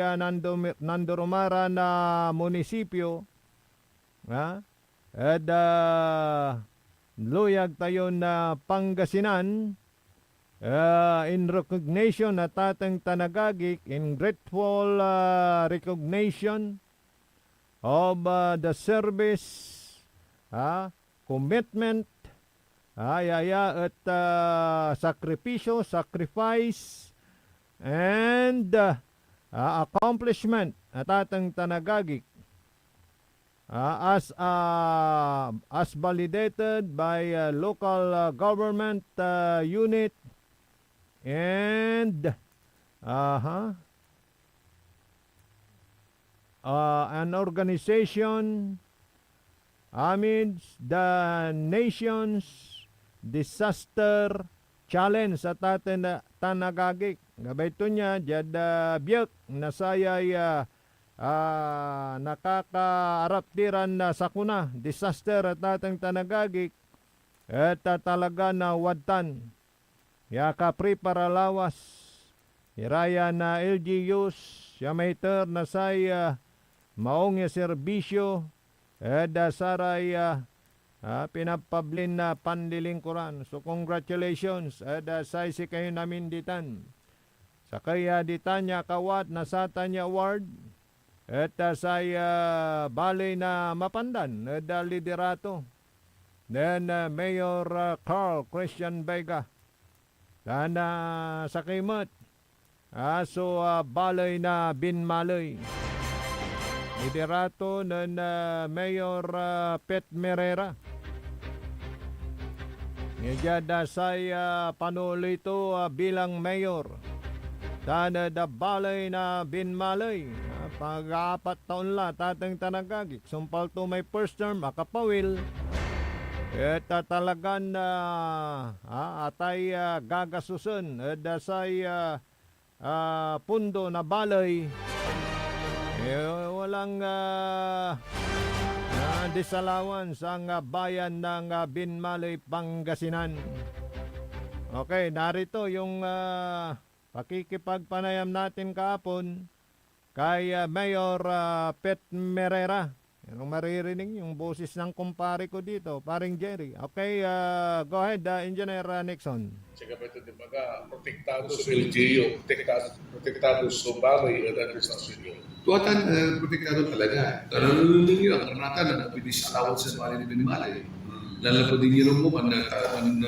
Nandurumara na munisipyo luyag tayo na Pangasinan in recognition na Tatang Tanagagik in grateful recognition of the service commitment at sacrifice and accomplishment at Tatang Tanagagik as validated by local government unit and an organization amidst the nation's disaster challenge sa Tanagagik. Gabay ito niya, jada biyok na sayay nakakaaraptiran na sakuna, disaster at atang Tanagagik at talaga na wadtan. Yaka pre-paralawas, iraya na LGUs, yamaiter na saya maong serbisyo, saray pinapablin na panlilingkuran. So congratulations, say si kayo namin ditan. Sa kaya ditanya kawat na satanya award, saya balay na mapandan, liderato. Then Mayor Carl Christian Vega. Dan sa Kaimot, balay na Binmalay. Liderato ng Mayor Pet Merera. Ngayada saya panuloy ito bilang mayor. Dan balay na Binmalay. Pag-apat taon la, Tatang Tanagagik. Sumpal to may first term, akapawil. At talagan atay gagasusun dasay pundo na balay walang disalawan sa bayan ng Binmalay, Pangasinan. Okay, narito yung pakikipagpanayam natin kahapon kay Mayor Pet Merera. Yung maririnig yung boses ng kumpare ko dito, paring Jerry. Okay, go ahead, Engineer Nixon. Sige pa ito, di ba ka, protektado sa LGU, protektado sa bagay at administrasyon yun. Tuwatan, protektado talaga. Nanonood ninyo ang karnatan na pinisalawat sa bali ni Binmalay. Lalapod din nyo mo, manataon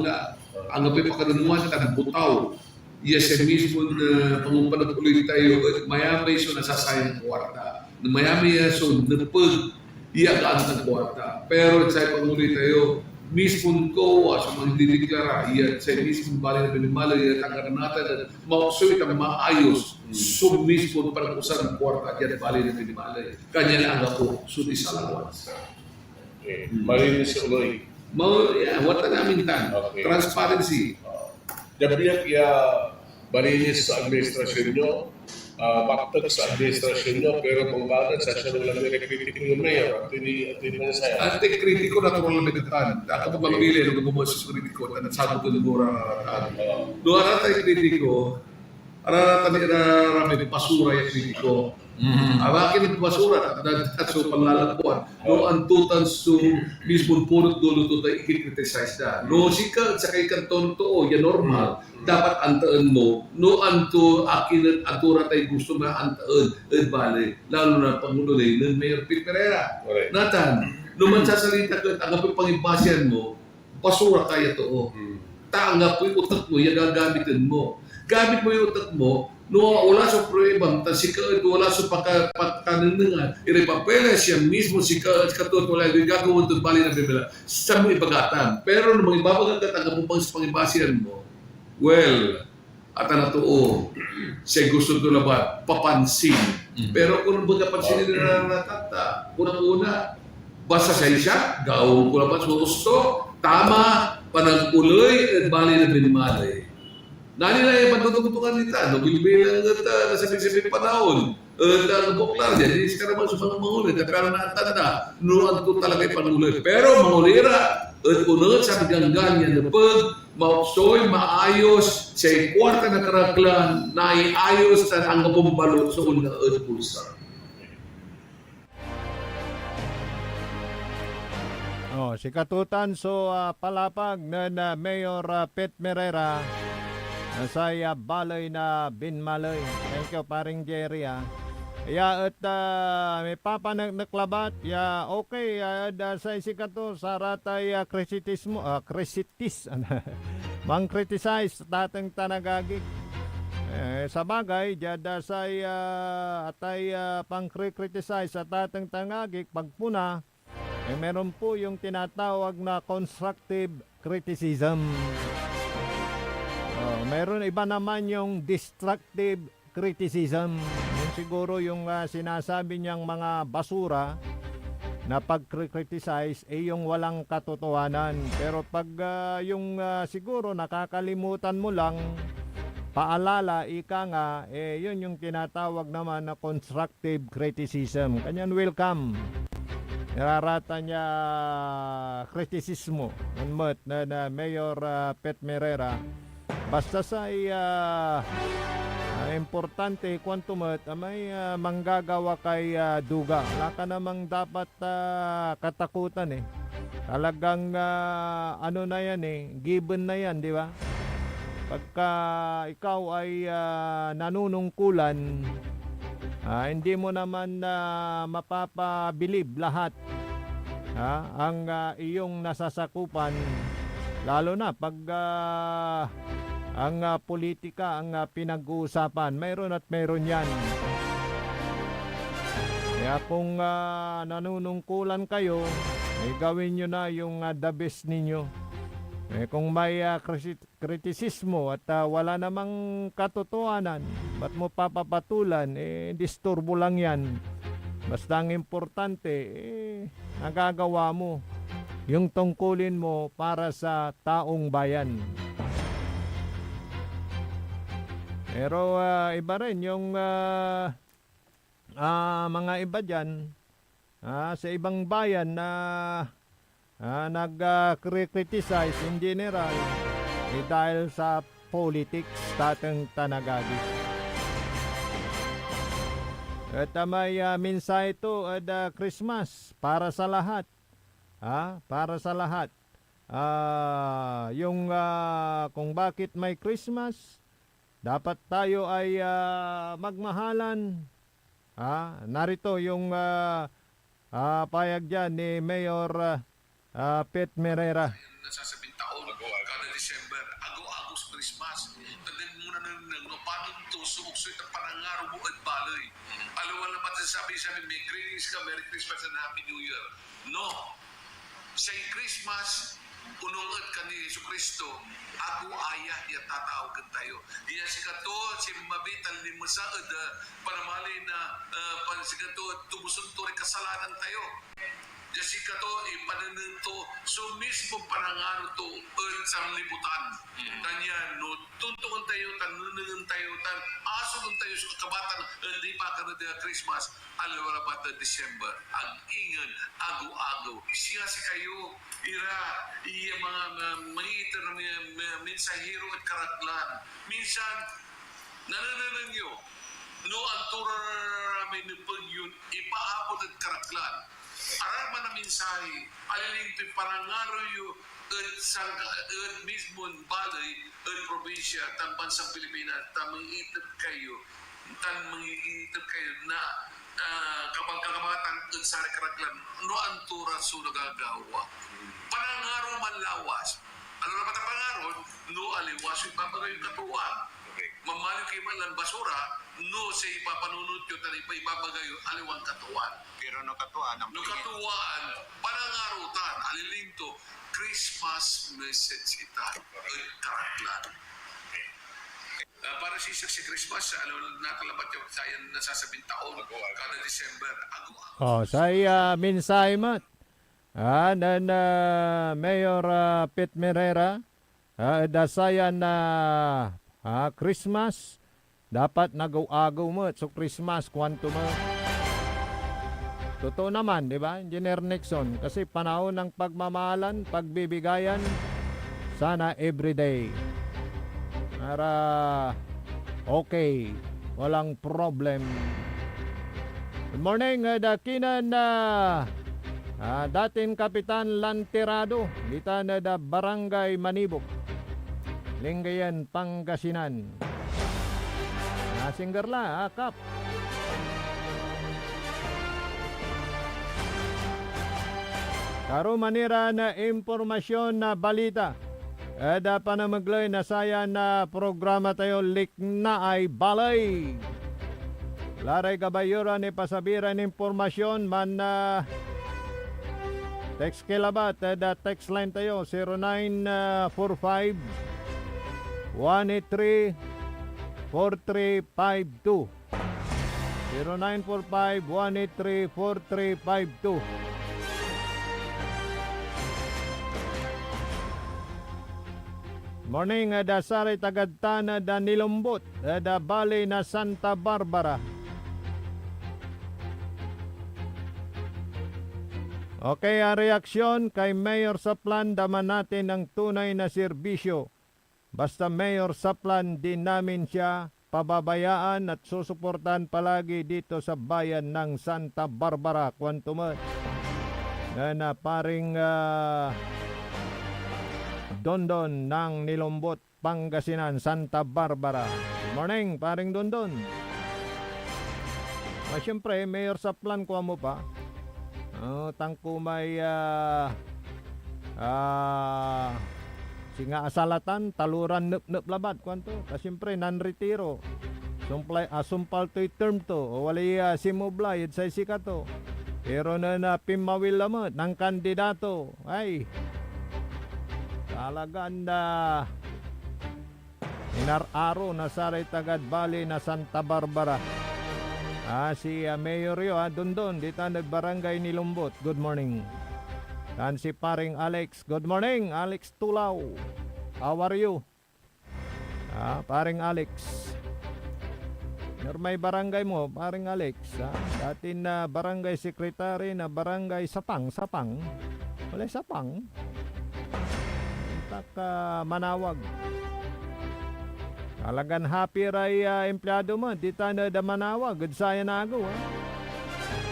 la. Ang apay pakarunuan, butaw. Yes, mismo na pangumpalag ulit tayo, mayamay so nasasayang kwarta. Mayami so napag iyakaan ng kwarta. Pero sa pangulit tayo, mismo ko sa mga hindi deklara, sa mismo bali na Binmalay, tanggaran natin, mausulit ang maayos, so mismo para usan ng kwarta, yan bali na Binmalay. Kanya lang ako, so isalawan. Okay. Malinis uloy. Wata namin tan. Okay. Transparency. Dabiyak malinis sa administrasyon nyo, bakit sa administrasyon nyo, pero kung bakit sa siya lang nire-critical yung mayor at hindi na saya. At kritiko na ito lang nagkatan. Ako pa mamili nung gumawa sa kritiko at sabot ng mura. Doon na tayo kritiko, Araratan ni rami basura yung kritiko. Awakin ng basura at so panlalapuan. No antutan so mismo purot dulo to tayo ikikriticize na. No sika at sakay kanton to yan normal. Dapat antaan mo. No anto akin at atura tayo gusto na antaan bale. Lalo na pangulay ng Mayor Pete Pereira. Nathan, no man sasalita ko at agapin pangibasyan mo, basura kaya to. Tanggap mo yung utak mo, yan gagamitin mo. Gamit mo yung utak mo, no wala sa pruebang, wala sa pagkanunungan, irepapeles siya mismo si katut, wala yung gagawin ito bali na bibila, sa mo ibagatan. Pero nung mga ibabagat at ang pang pangibasihan mo, well, at na to, siya gusto ito labat, papansin. Pero kung baga pansinin na natata, unang-una, basta siya, gawin ko labat sa gusto, tama, panagpuloy, at bali na binimalay. Nani na yung pagtututukan nita, no? Bilbilang na sabi-sabi panahon. Ang buklar niya, hindi siya naman sa mga mangulit. Pero naatanda, noon ito talaga yung pangulit. Pero mangulira, at unod sa ganggan niya na pag maupsoy, maayos, sa kwarta na karaklan, na iayos at ang kapumbalot sa unang at pulsa. Oh, si Katutan so palapag na Mayor Pete Pereira sa balay na Binmalay. Thank you, paring Jerry. Ya at may papa naklabat. Ya okay, sa isikato sa ratay krisitismo, krisitis. Mang criticize tatang tanagagik. Sa bagay, jada sa atay pang-criticize sa tatang tanagagik pagpuna. Meron po yung tinatawag na constructive criticism. Meron iba naman yung destructive criticism. Yung siguro yung sinasabi niyang mga basura na pag-criticize yung walang katotohanan. Pero pag yung siguro nakakalimutan mo lang, paalala, ika nga, yun yung tinatawag naman na constructive criticism. Kanyan welcome. Nararata niya kritisismo na Mayor Pete Pereira. Basta sa importante kwantumat may manggagawa kay duga. Wala ka namang dapat katakutan Talagang ano na yan given na yan, di ba? Pagka ikaw ay nanunungkulan, hindi mo naman mapapabilib lahat ang iyong nasasakupan, lalo na pag ang politika ang pinag-uusapan. Mayroon at mayroon yan. Kaya kung nanunungkulan kayo, gawin nyo na yung the best ninyo. Kung may kritisismo at wala namang katotohanan, ba't mo papapatulan? Disturbo lang yan. Basta ang importante, nagagawa mo yung tungkulin mo para sa taong bayan. Pero iba rin yung mga iba dyan sa ibang bayan na nag-criticize in general dahil sa politics tatang tanagagi. At may mensahe ito Christmas para sa lahat. Para sa lahat. Yung kung bakit may Christmas, dapat tayo ay magmahalan. Narito yung payag dyan ni Mayor Pete Pereira. Nasasabing taon, kada December, agaw-agaw sa Christmas. Tandaan muna no paano ito, sumuksoy at panangaro mo at baloy. Alam na ba sabi, may greetings ka, Merry Christmas and Happy New Year. No. Sa Christmas, unungad ka ni Yesu Cristo, ako ayah ya tatawagan tayo. Iya si kato, si mabitan ni Masaad, panamali na pansikato, tumusun to rin kasalanan tayo. Jasi kato, ipananin to, so mismo panangaro to, sa libutan. Tanya, no, tuntungan tayo, tanunan tayo, asunod tayo sa kabatan, di pa ka na Christmas, alawa ba ta December, ang ingan, ago-ago, siya si kayo, iya mga mangitan na mensahero at karatlan. Minsan, Nanananan nyo, no ang turarami ni Pagyon, ipaabot at karaklan. Araman na mensahe, aliling ito'y parangaro yu, at mismo balay, at probinsya, tan bansang Pilipinas, tan mangitip kayo na kapag kakamatan at sa karaklan, no ang tura su nagagawa. Panangaro man lawas. Ano na pata pangaro? No aliwas yung papagay yung katuan. Mamali kayo man lang basura, no sa ipapanunod yun, at ipabagay yung aliwang katuan. Pero no katuan, No katuan, panangarutan, alilinto, Christmas message ita, karaklan. Para si Christmas, alam nakalabat yung sayan nasasabing taon, kada December, Oh, saya mensahe mat. Dan Mayor Pete Merera, dasayan na Christmas, dapat nagaw-agaw mo so Christmas, kwanto mo. Totoo naman, di ba? Engineer Nixon, kasi panahon ng pagmamahalan, pagbibigayan, sana everyday. Para okay, walang problem. Good morning, dakinan na dating Kapitan Lanterado, dita na da Barangay Manibok, Lingayen, Pangasinan. Nasinggerla, Kap. Karo manira na impormasyon na balita. Ada pa na maglay na saya na programa tayo likna ay balay. Laray kabayura ni pasabiran impormasyon man na text kilabat. Ada text line tayo 0945 183 4352 0945 183 4352. Morning, dasari tagadtana da Nilumbot, da Bali na Santa Barbara. Okay, reaksyon kay Mayor Saplan, daman natin ang tunay na serbisyo. Basta Mayor Saplan, din namin siya pababayaan at susuportahan palagi dito sa bayan ng Santa Barbara. Kwantumat na paring Dondon ng Nilumbot, Pangasinan, Santa Barbara. Good morning, paring Dondon. Siyempre, Mayor Saplan, kuha mo pa. Tangko may singa asalatan, taluran nup labat. Kwanto? Siyempre, nan-retiro. Sumpal to'y term to. O wali simubla, yun sa isika to. Pero na pimawil lamot ng kandidato. Ay, talagang na inararo na saray tagad Bali na Santa Barbara. Si Mayor yo, Dondon, dito nagbarangay Nilumbot. Good morning. Dan si paring Alex. Good morning, Alex Tulaw. How are you? Paring Alex. May barangay mo, paring Alex. Dati na barangay secretary na barangay Sapang. Wala Sapang. Manawag. Talagan happy ray empleyado mo. Dito na da Manawag. Good saya na ako.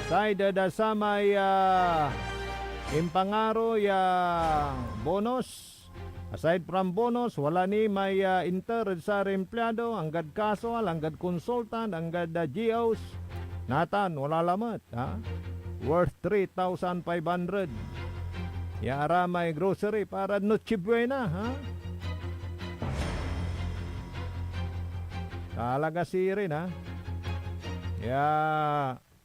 Say da samay impangaro ya bonus. Aside from bonus, wala ni may inter sa empleyado. Anggad kaso, anggad consultant, anggad GOs. Natan, wala lamat. Worth 3,500. Yara may grocery para Noche Buena, Talaga sirin,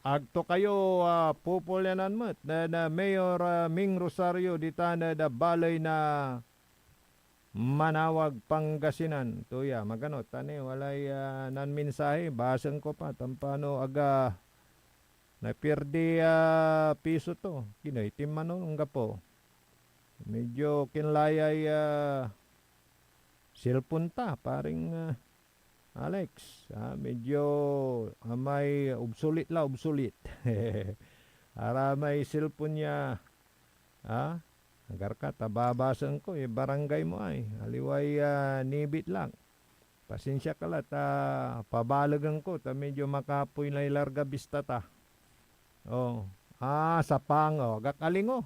agto kayo pupulyanan mo na Mayor Ming Rosario dita na da balay na Manawag, Pangasinan. Tuya, magano, tani, walay nan mensahe, basan ko pa, tampano aga na pirdi piso to. Kinaitim manong po. Medyo kinlayay cellphone ta, paring Alex. Medyo may obsolete. Para may cellphone niya. Agar ka, tababasan ko, barangay mo ay. Aliway nibit lang. pasensya ka la ta pabalagan ko ta medyo makapoy na ilarga bista ta. Oh. Sapang gakalingo.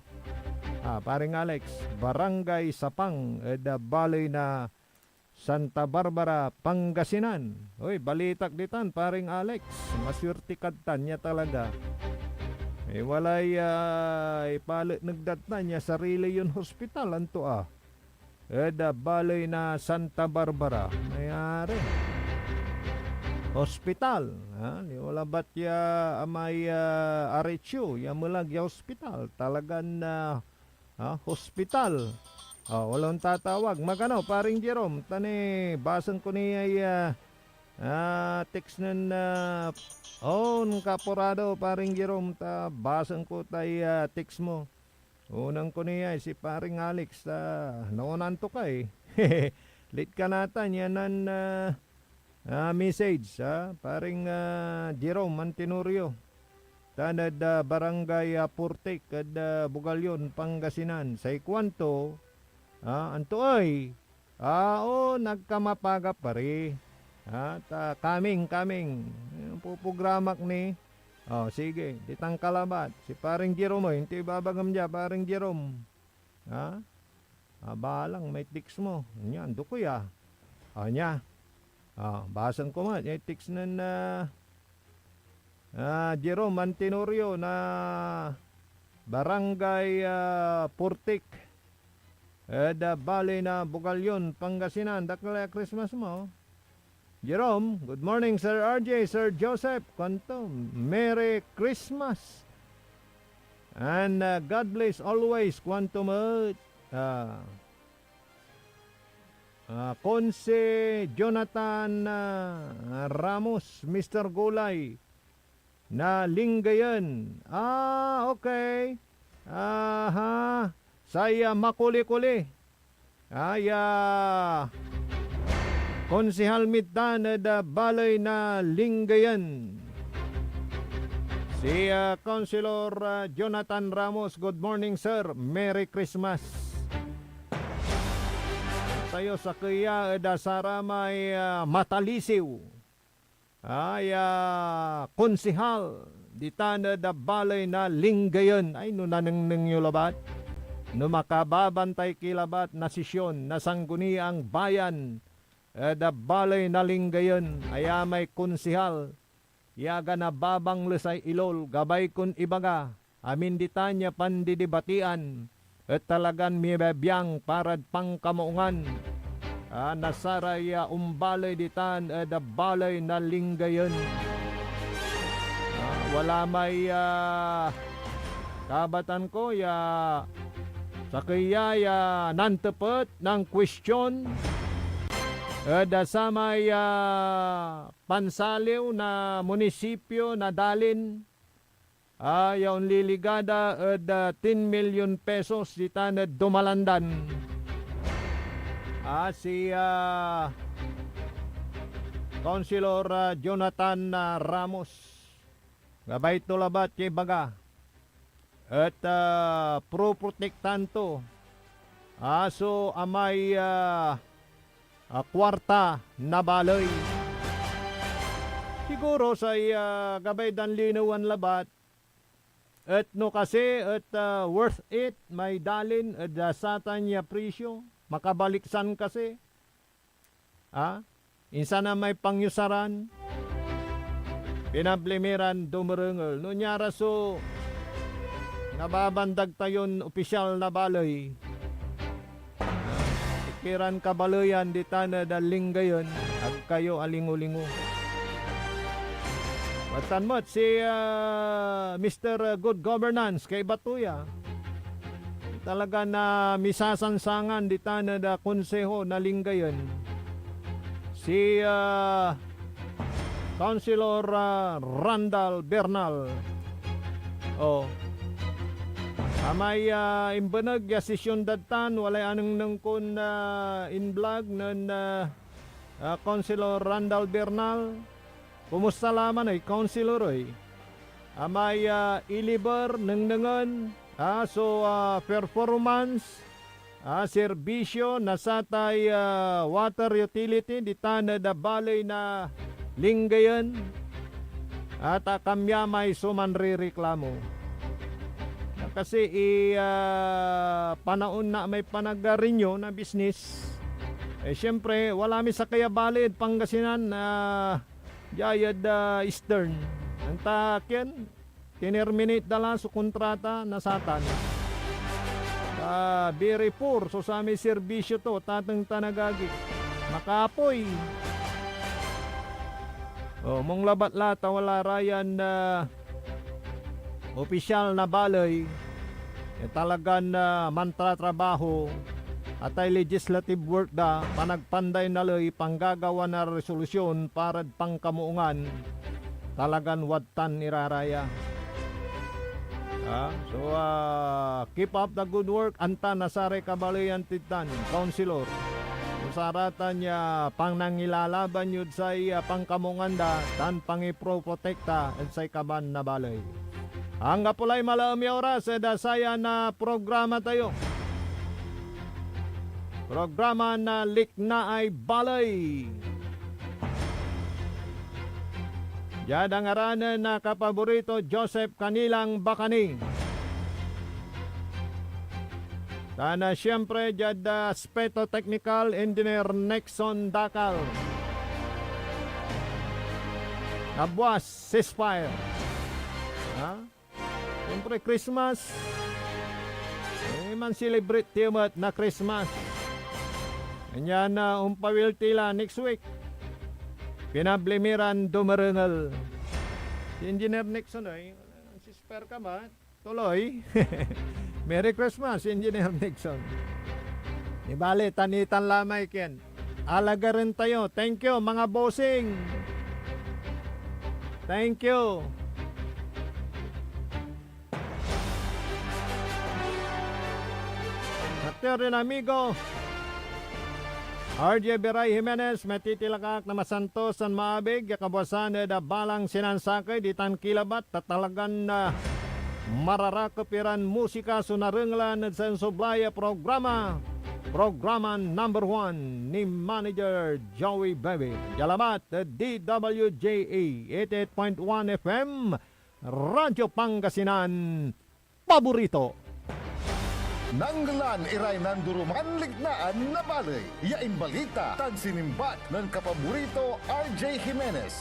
Paring Alex, Barangay Sapang, Balay na Santa Barbara, Pangasinan. Oy, balitak ditan, paring Alex. Maswerte kadtan niya talaga. Walay ipalit nagdatan niya sarili yun hospital anto Balay na Santa Barbara. Mayari. Hospital. Wala ba't ya amay aretso, ya mulag ya hospital. Talagan na hospital. Walang tatawag. Magano, paring Jerome, tani, basan ko niya text nun nung kaporado, paring Jerome, basan ko tay text mo. Unang ko niya, si paring Alex, noonan to ka late ka natan, yanan message, paring Jerome Mantinurio. Tanad Barangay Purtik, Bugalyon, Pangasinan. Sa ikwanto, anto ay, nagkamapaga pare. Kaming. Pupugramak ni. Sige, ditang kalabat. Si paring Jerome, hindi babagam dya, paring Jerome. Balang, may tics mo. Yan, duko ya. Nya. Basan ko man, yung tics na Jerome Mantinurio na Barangay Purtik. Balay na Bugalyon, Pangasinan. Dakla Christmas mo. Jerome, good morning Sir RJ, Sir Joseph. Kanto, Merry Christmas. And God bless always. Kwanto mo. Konse Jonathan Ramos, Mr. Gulay na Lingayen. Okay. Saya makuli-kuli. Konsehal Mitan da Balay na Lingayen. Si Councilor Jonathan Ramos, good morning sir. Merry Christmas. Tayo sa kaya da saramay matalisiw. Konsehal ditana da Balay na Lingayen. Ay nunanang yulabat. No makababantay kilabat na sisyon na sangguni ang bayan da Balay na Lingayen. May konsehal. Yaga na babang lesay ilol. Gabay kun ibaga. Amin ditanya pandidibatian. At talagan mibabiyang parad pangkamuungan. Nasaraya umbalay ditan da Balay na Lingayen. Wala may kabatan ko sa kaya nantepet ng question da sa may pansaliw na munisipyo na dalin yung liligada 10 million pesos dita na dumalandan. Si Councilor Jonathan Ramos gabay tulabat kay baga at pro-protektanto so amay kwarta na balay siguro sa gabay dan linawan labat at no kasi at worth it may dalin at satan niya presyo makabaliksan kasi insa na may pangyusaran pinablemiran dumarengel no nyara so nababandag tayon opisyal na balay ikiran kabalayan ditana da Lingayen ag kayo alingo-lingo watan mo si Mr. Good Governance kay Batuya talaga na misasansangan ditana da konseho na Lingayen si Councilor Randall Bernal amay imbanag ya sesyon datan walay anong nangkon in vlog nun Councilor Randall Bernal kumusta laman ay Councilor amay iliber nangnangan so performance serbisyo nasatay water utility di tanad da balay na linggayan at kamya may sumanrireklamo. Kasi panaon na may panagarinyo na business. Siyempre, wala mi sa kaya balid Pangasinan na Jayad Eastern. Ang takyan, tinerminate dala sa kontrata na satan. Very poor. So sa aming serbisyo to, tatang tanagagi. Makapoy. Mong labat lata, wala rayan na opisyal na balay. Talagan na mantratrabaho at ay legislative work da panagpanday na loy panggagawa na resolusyon para pangkamuungan talagan wadtan iraraya. So keep up the good work anta nasare kabalayan titan councilor usaratan niya pang nangilalaban yun sa pangkamungan da tan pangiprotekta at sa kaban na balay. Ang kapulay malaam yung oras dasaya na programa tayo. Programa na Likna ay Balay. Diyan ang aranan na kapaborito Joseph Kanilang Bakani. Sana siyempre diyan Aspeto Technical Engineer Nexon Dakal. Nabuas ceasefire. Siyempre Christmas. Man celebrate tiyamat na Christmas. Kanya na umpawil tila next week. Pinablimiran dumarangal. Si Engineer Nixon ay, si spare ka ba? Tuloy. Merry Christmas, Engineer Nixon. Ibali, tanitan lamay ken. Alaga rin tayo. Thank you, mga bossing. Thank you. Actor rin amigo. RJ Beray Jimenez, matitilakak na masantos san maabig, yakabasan da balang sinansakay, di tan kilabat, tatalagan na mararakapiran musika sunarenglan sa sublaya programa. Programa number 1 ni Manager Joey Bebe. Jalamat, DWJA 88.1 FM, Radyo Pangasinan, paborito. Nanglan iray nanduruman lignaan na balay. Yain balita tan sinimbat ng kapaborito RJ Jimenez.